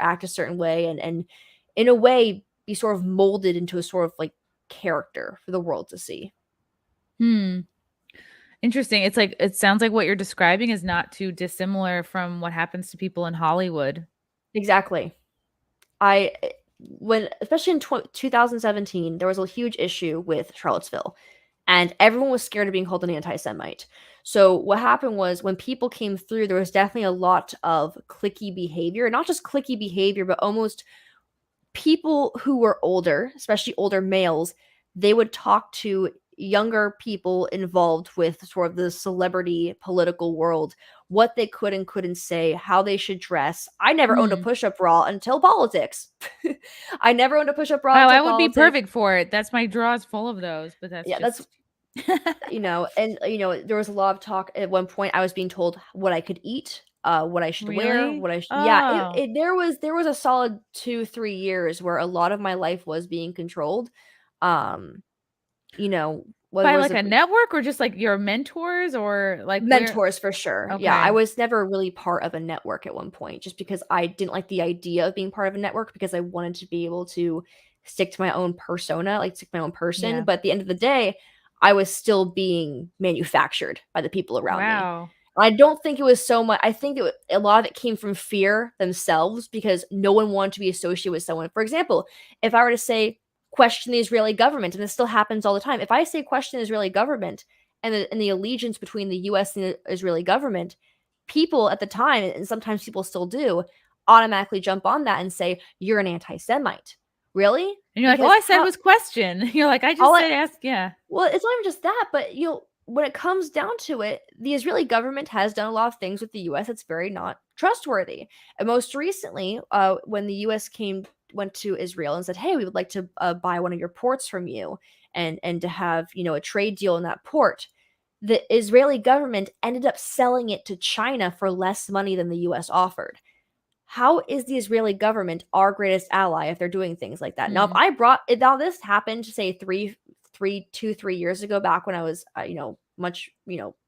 act a certain way, and in a way be sort of molded into a sort of like character for the world to see. Interesting. It's like, it sounds like what you're describing is not too dissimilar from what happens to people in Hollywood. Exactly. Especially in 2017, there was a huge issue with Charlottesville, and everyone was scared of being called an anti-Semite. So what happened was, when people came through, there was definitely a lot of cliquey behavior, not just cliquey behavior, but almost people who were older, especially older males, they would talk to younger people involved with sort of the celebrity political world, what they could and couldn't say, how they should dress. I never owned a push-up bra until politics. I never owned a push-up bra until I would politics. be perfect for it. That's my drawers full of those, but that's that's there was a lot of talk at one point. I was being told what I could eat, what I should wear, what I should. Yeah, there was a solid 2-3 years where a lot of my life was being controlled. By like a network, or just like your mentors, or like mentors for sure. Okay. Yeah, I was never really part of a network at one point, just because I didn't like the idea of being part of a network, because I wanted to be able to stick to my own persona, like stick to my own person. Yeah. But at the end of the day, I was still being manufactured by the people around me. I don't think it was so much. I think a lot of it came from fear themselves, because no one wanted to be associated with someone. For example, if I were to say, question the Israeli government, and this still happens all the time. If I say question the Israeli government and the allegiance between the U.S. and the Israeli government, people at the time, and sometimes people still do, automatically jump on that and say, you're an anti-Semite. Really? And you're like, all I said was question. You're like, I just said ask, yeah. Well, it's not even just that, but when it comes down to it, the Israeli government has done a lot of things with the U.S. that's very not trustworthy. And most recently, when the U.S. went to Israel and said, "Hey, we would like to buy one of your ports from you, and to have a trade deal in that port," the Israeli government ended up selling it to China for less money than the U.S. offered. How is the Israeli government our greatest ally if they're doing things like that? Now, if this happened, say 3 years ago, back when I was, much,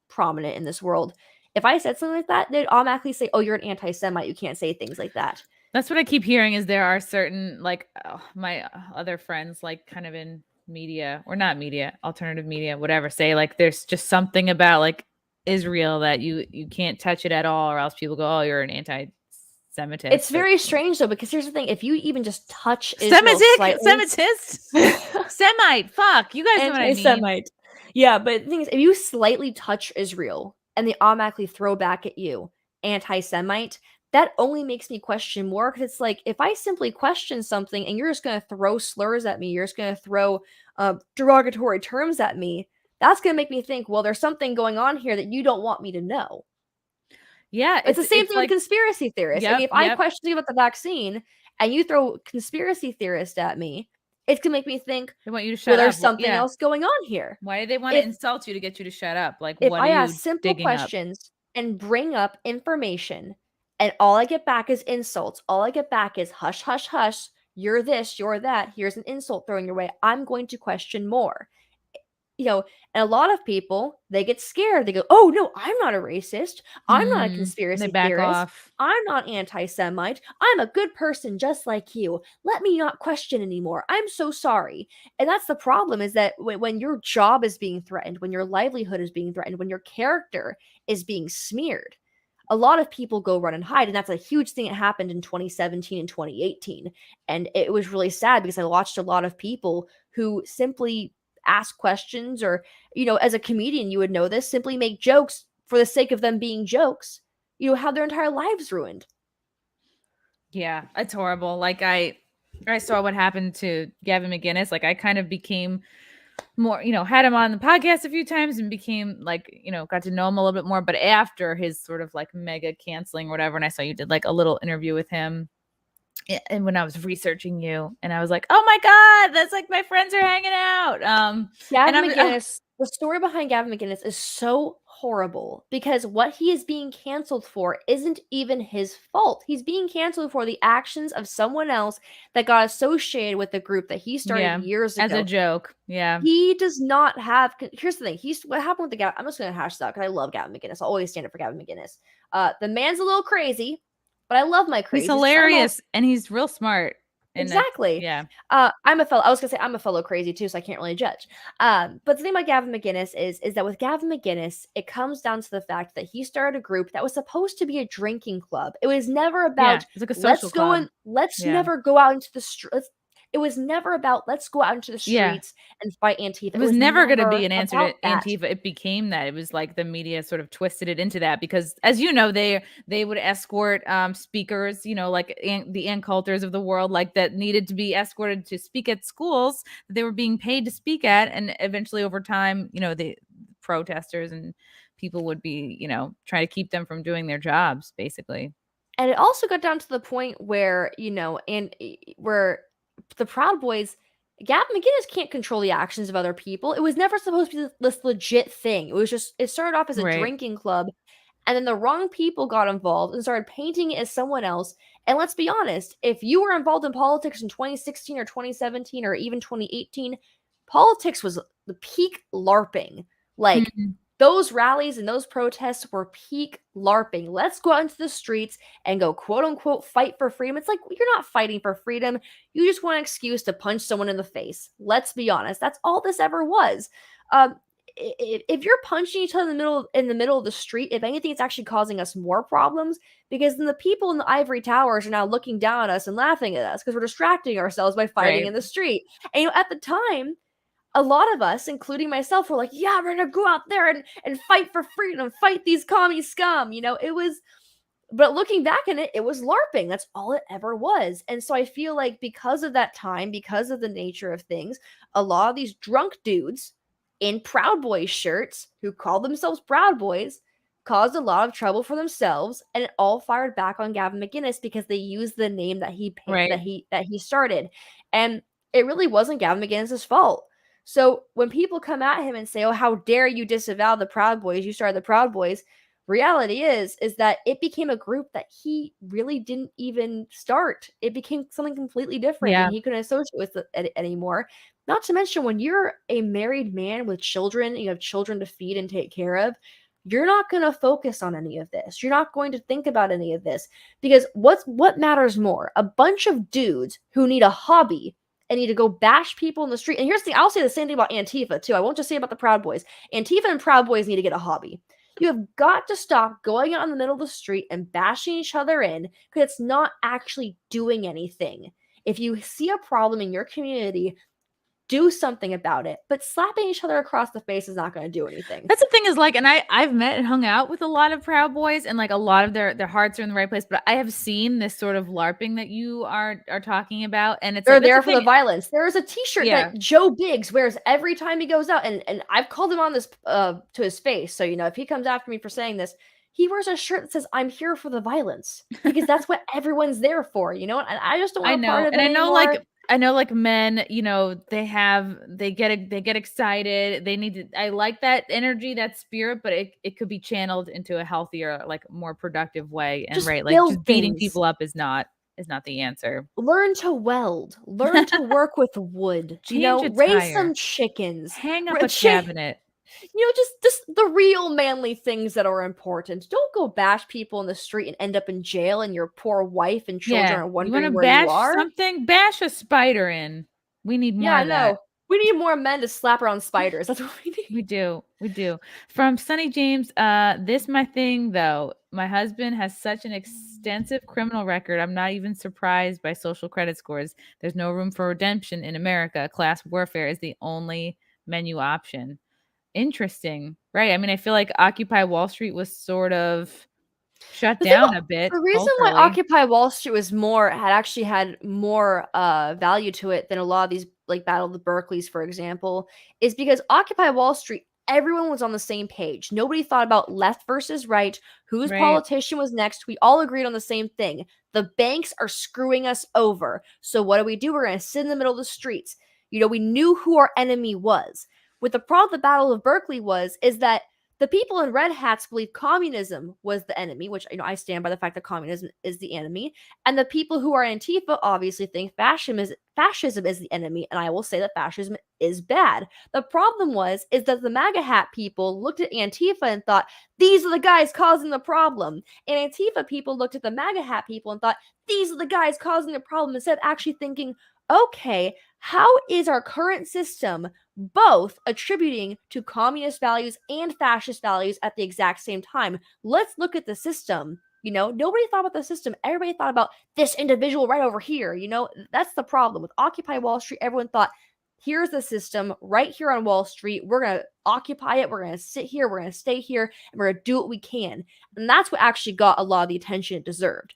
prominent in this world, if I said something like that, they'd automatically say, "Oh, you're an anti-Semite. You can't say things like that." That's what I keep hearing, is there are certain, like, my other friends, like, kind of in media, or not media, alternative media, whatever, say, like, there's just something about, like, Israel that you can't touch it at all, or else people go, "Oh, you're an anti-Semitist." It's very strange, though, because here's the thing. If you even just touch Israel slightly... Semitist? Semite. Fuck. You guys know what I mean. Anti-Semite. Yeah, but the thing is, if you slightly touch Israel and they automatically throw back at you, anti-Semite, that only makes me question more, because it's like, if I simply question something and you're just going to throw slurs at me, you're just going to throw derogatory terms at me, that's going to make me think, well, there's something going on here that you don't want me to know. Yeah. It's the same thing with conspiracy theorists. Yep, if I question you about the vaccine and you throw conspiracy theorist at me, it's going to make me think, they want you to shut up. There's something else going on here. Why do they want to insult you to get you to shut up? Like, if what I are ask you simple questions and bring up information, and all I get back is insults, all I get back is hush, hush, hush, you're this, you're that, here's an insult thrown your way, I'm going to question more. And a lot of people, they get scared. They go, "Oh, no, I'm not a racist. I'm not a conspiracy theorist. Off. I'm not anti-Semite. I'm a good person just like you. Let me not question anymore. I'm so sorry." And that's the problem, is that when your job is being threatened, when your livelihood is being threatened, when your character is being smeared, a lot of people go run and hide. And that's a huge thing that happened in 2017 and 2018. And it was really sad, because I watched a lot of people who simply ask questions, or as a comedian, you would know this, simply make jokes for the sake of them being jokes, have their entire lives ruined. Yeah, it's horrible. Like, I saw what happened to Gavin McInnes. Like, I kind of became more, had him on the podcast a few times and became, like, got to know him a little bit more. But after his sort of like mega canceling or whatever, and I saw you did like a little interview with him, and when I was researching you, and I was like, "Oh my God, that's like my friends are hanging out." Gavin McInnes, the story behind Gavin McInnes is so horrible, because what he is being canceled for isn't even his fault. He's being canceled for the actions of someone else that got associated with the group that he started years ago. As a joke. Yeah. He does not have... Here's the thing. What happened with the Gavin... I'm just going to hash this out, because I love Gavin McInnes. I'll always stand up for Gavin McInnes. The man's a little crazy, but I love my crazy. He's hilarious, and he's real smart. Exactly. Yeah. I was gonna say I'm a fellow crazy too, so I can't really judge. But the thing about Gavin McInnes is that with Gavin McInnes, it comes down to the fact that he started a group that was supposed to be a drinking club. It was never about, it's like a social club. Never go out into the streets. It was never about, let's go out into the streets and fight Antifa. It was never going to be an answer to Antifa. It became that. It was like the media sort of twisted it into that, because, as you know, they would escort speakers, like the Ann Coulters of the world, like, that needed to be escorted to speak at schools that they were being paid to speak at. And eventually, over time, the protesters and people would be, trying to keep them from doing their jobs, basically. And it also got down to the point where, where the Proud Boys, Gavin McInnes can't control the actions of other people. It was never supposed to be this legit thing. It started off as a drinking club, and then the wrong people got involved and started painting it as someone else. And let's be honest, if you were involved in politics in 2016 or 2017 or even 2018, politics was the peak LARPing. Like, those rallies and those protests were peak LARPing. Let's go out into the streets and go, quote unquote, fight for freedom. It's like, you're not fighting for freedom. You just want an excuse to punch someone in the face. Let's be honest. That's all this ever was. If you're punching each other in the middle of the street, if anything, it's actually causing us more problems, because then the people in the ivory towers are now looking down at us and laughing at us because we're distracting ourselves by fighting in the street. And at the time, a lot of us, including myself, were like, yeah, we're going to go out there and fight for freedom, fight these commie scum. It was, but looking back in it, it was LARPing. That's all it ever was. And so I feel like, because of that time, because of the nature of things, a lot of these drunk dudes in Proud Boys shirts who called themselves Proud Boys caused a lot of trouble for themselves, and it all fired back on Gavin McInnes because they used the name that he started, and it really wasn't Gavin McInnes' fault. So when people come at him and say, "Oh, how dare you disavow the Proud Boys? You started the Proud Boys." Reality is that it became a group that he really didn't even start. It became something completely different, and he couldn't associate with it anymore. Not to mention, when you're a married man with children, you have children to feed and take care of, you're not going to focus on any of this. You're not going to think about any of this, because what matters more? A bunch of dudes who need a hobby and need to go bash people in the street. And here's the thing, I'll say the same thing about Antifa too. I won't just say about the Proud Boys. Antifa and Proud Boys need to get a hobby. You have got to stop going out in the middle of the street and bashing each other in, because it's not actually doing anything. If you see a problem in your community, do something about it. But slapping each other across the face is not going to do anything. That's the thing, is like, and I've met and hung out with a lot of Proud Boys, and like a lot of their hearts are in the right place. But I have seen this sort of LARPing that you are talking about, and it's they're like, there for the violence. There is a T-shirt that Joe Biggs wears every time he goes out, and I've called him on this to his face. So if he comes after me for saying this, he wears a shirt that says, "I'm here for the violence," because that's what everyone's there for. And I just don't want part of it anymore. I know, like men, they get excited. They need to. I like that energy, that spirit, but it could be channeled into a healthier, like more productive way. And just beating people up is not the answer. Learn to weld. Learn to work with wood. Raise some chickens. Hang up a cabinet. Just the real manly things that are important. Don't go bash people in the street and end up in jail, and your poor wife and children are wondering where you are. Something, bash a spider in. We need more of that. We need more men to slap around spiders. That's what we need. We do. From Sunny James, this my thing though. My husband has such an extensive criminal record. I'm not even surprised by social credit scores. There's no room for redemption in America. Class warfare is the only menu option. Interesting, right? I mean, I feel like Occupy Wall Street was sort of shut down a bit. The reason why Occupy Wall Street had more value to it than a lot of these, like Battle of the Berkeleys, for example, is because Occupy Wall Street, everyone was on the same page. Nobody thought about left versus right, whose politician was next. We all agreed on the same thing. The banks are screwing us over. So what do? We're going to sit in the middle of the streets. We knew who our enemy was. With the problem the Battle of Berkeley is that the people in red hats believe communism was the enemy, which I stand by the fact that communism is the enemy, and the people who are Antifa obviously think fascism is the enemy, and I will say that fascism is bad. The problem is that the MAGA hat people looked at Antifa and thought, these are the guys causing the problem, and Antifa people looked at the MAGA hat people and thought, these are the guys causing the problem, instead of actually thinking, okay, how is our current system both attributing to communist values and fascist values at the exact same time? Let's look at the system. Nobody thought about the system. Everybody thought about this individual right over here. That's the problem. With Occupy Wall Street, everyone thought, here's the system right here on Wall Street. We're going to occupy it. We're going to sit here. We're going to stay here. And we're going to do what we can. And that's what actually got a lot of the attention it deserved.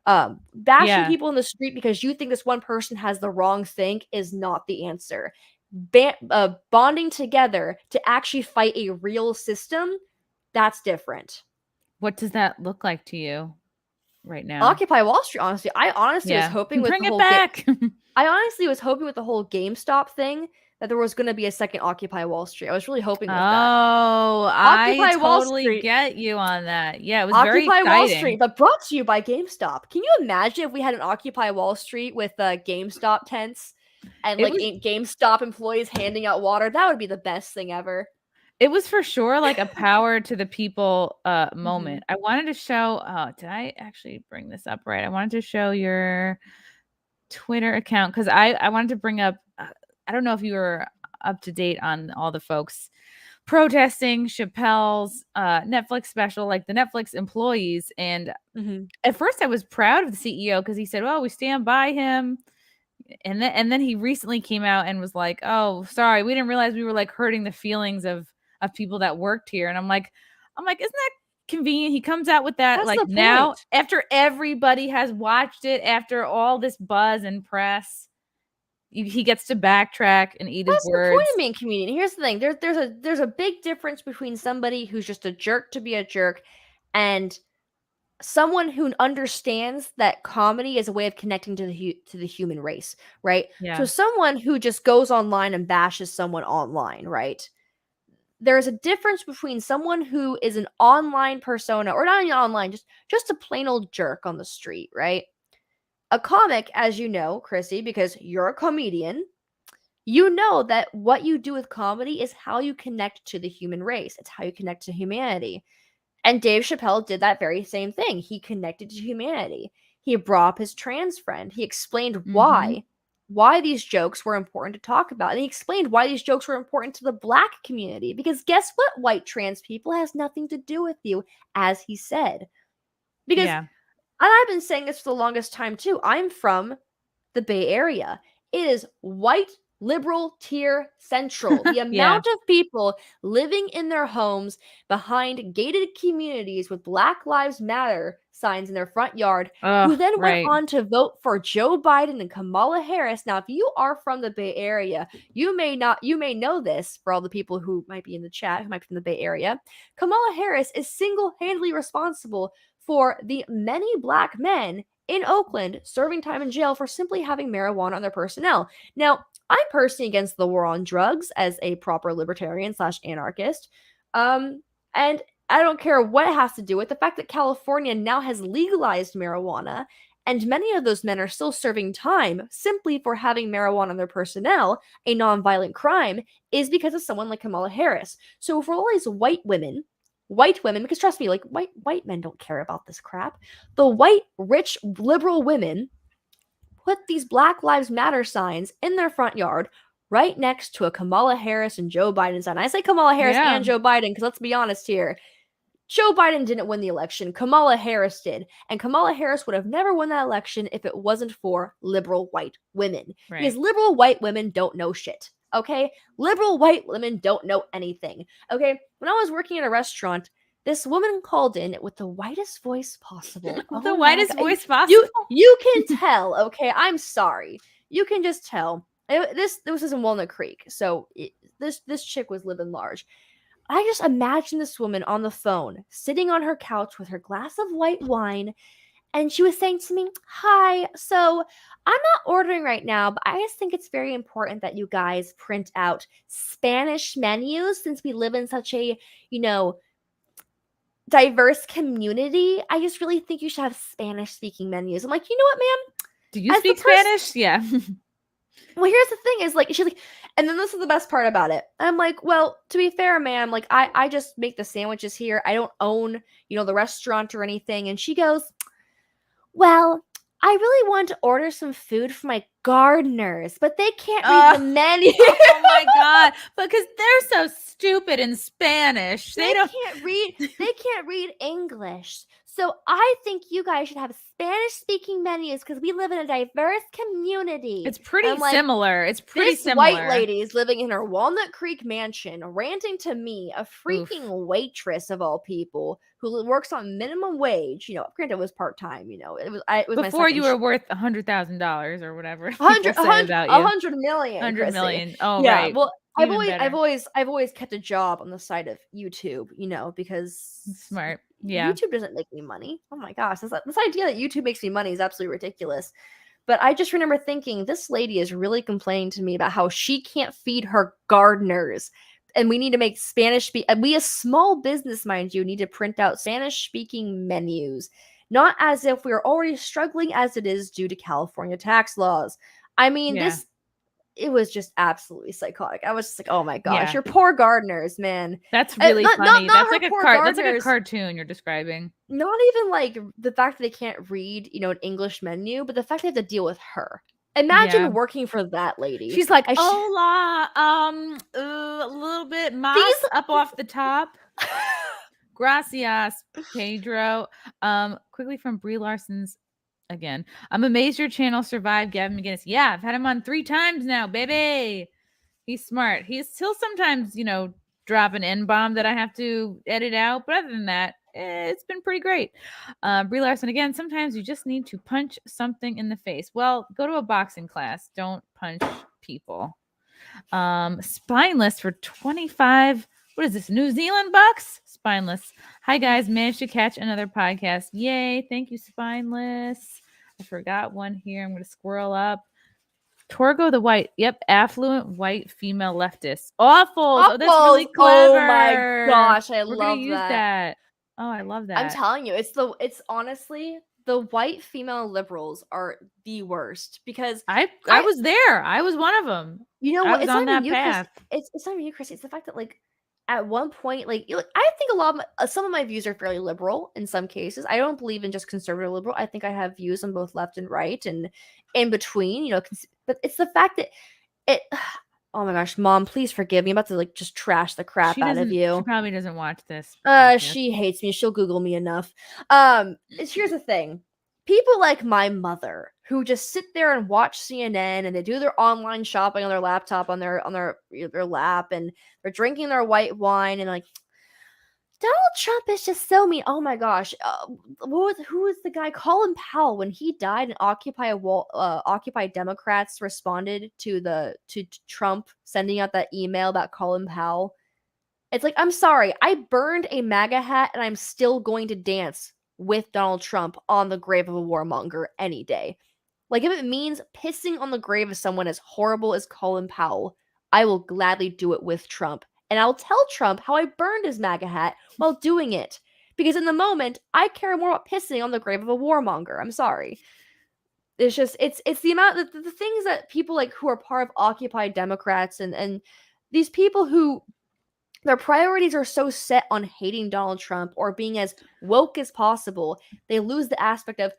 Bashing people in the street because you think this one person has the wrong thing is not the answer. Bonding together to actually fight a real system, that's different. What does that look like to you right now? Occupy Wall Street, honestly. I honestly was hoping with I honestly was hoping with the whole GameStop thing that there was going to be a second Occupy Wall Street. I was really hoping with that. Oh, I totally get you on that. Yeah, it was very exciting. Occupy Wall Street, but brought to you by GameStop. Can you imagine if we had an Occupy Wall Street with GameStop tents and GameStop employees handing out water? That would be the best thing ever. It was for sure like a power to the people moment. I wanted to show, did I actually bring this up right? I wanted to show your Twitter account because I wanted to bring up, I don't know if you were up to date on all the folks protesting Chappelle's Netflix special, like the Netflix employees. And at first I was proud of the CEO because he said, well, we stand by him. And then he recently came out and was like, oh, sorry, we didn't realize we were like hurting the feelings of people that worked here. And I'm like, isn't that convenient? He comes out with that like now after everybody has watched it, after all this buzz and press. he gets to backtrack and eat his That's words. the point of being a comedian. Here's the thing: there's a big difference between somebody who's just a jerk to be a jerk, and someone who understands that comedy is a way of connecting to the human race, right? Yeah. So someone who just goes online and bashes someone online, right? There's a difference between someone who is an online persona, or not even online, just a plain old jerk on the street, right? A comic, as you know, Chrissy, because you're a comedian, you know that what you do with comedy is how you connect to the human race. It's how you connect to humanity. And Dave Chappelle did that very same thing. He connected to humanity. He brought up his trans friend. He explained why these jokes were important to talk about. And he explained why these jokes were important to the Black community. Because guess what, white trans people, has nothing to do with you, as he said. Because, and I've been saying this for the longest time too, I'm from the Bay Area. It is white liberal tier central. The amount of people living in their homes behind gated communities with Black Lives Matter signs in their front yard, who then went on to vote for Joe Biden and Kamala Harris. Now, if you are from the Bay Area, you may know this, for all the people who might be in the chat, who might be from the Bay Area. Kamala Harris is single-handedly responsible for the many Black men in Oakland serving time in jail for simply having marijuana on their personnel. Now, I'm personally against the war on drugs as a proper libertarian / anarchist. And I don't care what it has to do with the fact that California now has legalized marijuana, and many of those men are still serving time simply for having marijuana on their personnel, a nonviolent crime, is because of someone like Kamala Harris. So for all these white women, because trust me, like white men don't care about this crap. The white, rich, liberal women put these Black Lives Matter signs in their front yard right next to a Kamala Harris and Joe Biden sign. I say Kamala Harris and Joe Biden because let's be honest here. Joe Biden didn't win the election. Kamala Harris did. And Kamala Harris would have never won that election if it wasn't for liberal white women. Right. Because liberal white women don't know shit. Okay? Liberal white women don't know anything. Okay? When I was working at a restaurant, this woman called in with the whitest voice possible. The whitest voice possible? You can tell, okay? I'm sorry. You can just tell. This was in Walnut Creek, so this chick was living large. I just imagine this woman on the phone, sitting on her couch with her glass of white wine, and she was saying to me, "Hi, so I'm not ordering right now, but I just think it's very important that you guys print out Spanish menus since we live in such a, diverse community. I just really think you should have Spanish-speaking menus." I'm like, you know what, ma'am? Do you speak Spanish? Yeah. Well, here's the thing is, like, she's like, and then this is the best part about it. I'm like, well, to be fair, ma'am, like, I just make the sandwiches here. I don't own, the restaurant or anything. And she goes, well, I really want to order some food for my gardeners, but they can't read the menu. Oh my God. Because they're so stupid in Spanish. They can't read English. So I think you guys should have Spanish-speaking menus because we live in a diverse community. It's pretty similar. It's pretty this similar. White lady's living in her Walnut Creek mansion, ranting to me, a freaking waitress of all people, who works on minimum wage. Granted, it was part-time. It was before you were worth $100,000 or whatever. $100 million. $100 million. Oh, yeah, right. Well, I've always kept a job on the side of YouTube. Because smart. Yeah. YouTube doesn't make me money. Oh my gosh. This idea that YouTube makes me money is absolutely ridiculous. But I just remember thinking, this lady is really complaining to me about how she can't feed her gardeners. And we need to make we, a small business, mind you, need to print out Spanish-speaking menus. Not as if we're already struggling as it is due to California tax laws. I mean, it was just absolutely psychotic. I was just like, oh my gosh, your poor gardeners, man. That's really funny. That's like a cartoon you're describing. Not even like the fact that they can't read, an English menu, but the fact they have to deal with her. Imagine working for that lady. She's like, hola, a little bit mas up off the top. Gracias, Pedro. Quickly from Brie Larson's. Again, I'm amazed your channel survived Gavin McGinnis. Yeah, I've had him on 3 times now, baby. He's smart. He'll sometimes, drop an N-bomb that I have to edit out. But other than that, it's been pretty great. Brie Larson again. Sometimes you just need to punch something in the face. Well, go to a boxing class. Don't punch people. Spineless for 25. What is this? New Zealand bucks? Spineless. Hi guys, managed to catch another podcast. Yay! Thank you, Spineless. I forgot one here. I'm gonna squirrel up. Torgo the White. Yep, affluent white female leftist. Awful. Oh, that's really clever. Oh my gosh, We're gonna use that. Oh, I love that. I'm telling you, it's honestly the white female liberals are the worst because I was there. I was one of them. You know I what? was It's on not even that you, path. It's not even you, Chrissy. It's the fact that like at one point, like I think a lot of some of my views are fairly liberal in some cases. I don't believe in just conservative liberal. I think I have views on both left and right and in between. You know, but it's the fact that it. Oh my gosh, Mom, please forgive me. I'm about to like just trash the crap out of you. She probably doesn't watch this. She hates me. She'll Google me enough. Here's the thing. People like my mother who just sit there and watch CNN and they do their online shopping on their laptop on their lap and they're drinking their white wine and like Donald Trump is just so mean. Oh my gosh. Who was the guy? Colin Powell, when he died and Occupy Democrats responded to Trump sending out that email about Colin Powell. It's like, I'm sorry, I burned a MAGA hat and I'm still going to dance with Donald Trump on the grave of a warmonger any day. Like, if it means pissing on the grave of someone as horrible as Colin Powell, I will gladly do it with Trump. And I'll tell Trump how I burned his MAGA hat while doing it. Because in the moment, I care more about pissing on the grave of a warmonger. I'm sorry. It's just, it's the amount, the things that people like who are part of Occupy Democrats and these people who their priorities are so set on hating Donald Trump or being as woke as possible, they lose the aspect of,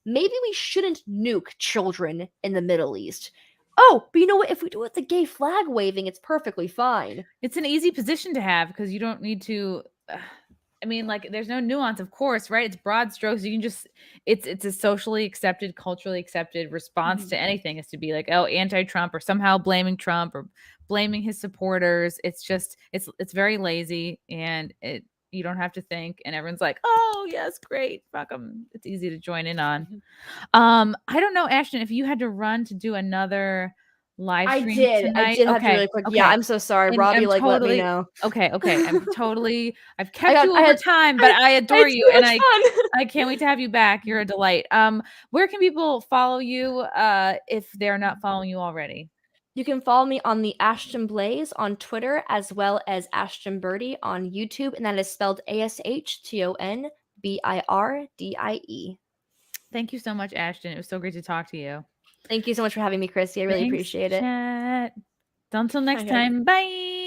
maybe we shouldn't nuke children in the Middle East. Oh, but you know what? If we do it with the gay flag waving, it's perfectly fine. It's an easy position to have because you don't need to. I mean, like, there's no nuance, of course, right? It's broad strokes. You can just, it's a socially accepted, culturally accepted response to anything is to be like, oh, anti-Trump or somehow blaming Trump or blaming his supporters. It's just, it's very lazy and you don't have to think. And everyone's like, oh, yes, great. Fuck them. It's easy to join in on. I don't know, Ashton, if you had to run to do another live stream tonight. I did have to really quick. Yeah, I'm so sorry. Robbie, like, let me know. Okay. I've kept you over time, but I adore you and I can't wait to have you back. You're a delight. Where can people follow you if they're not following you already? You can follow me on the Ashton Blaze on Twitter as well as Ashton Birdie on YouTube, and that is spelled ASHTONBIRDIE. Thank you so much, Ashton. It was so great to talk to you. Thank you so much for having me, Chrissy. I really appreciate it. Chat. Until next time. Bye.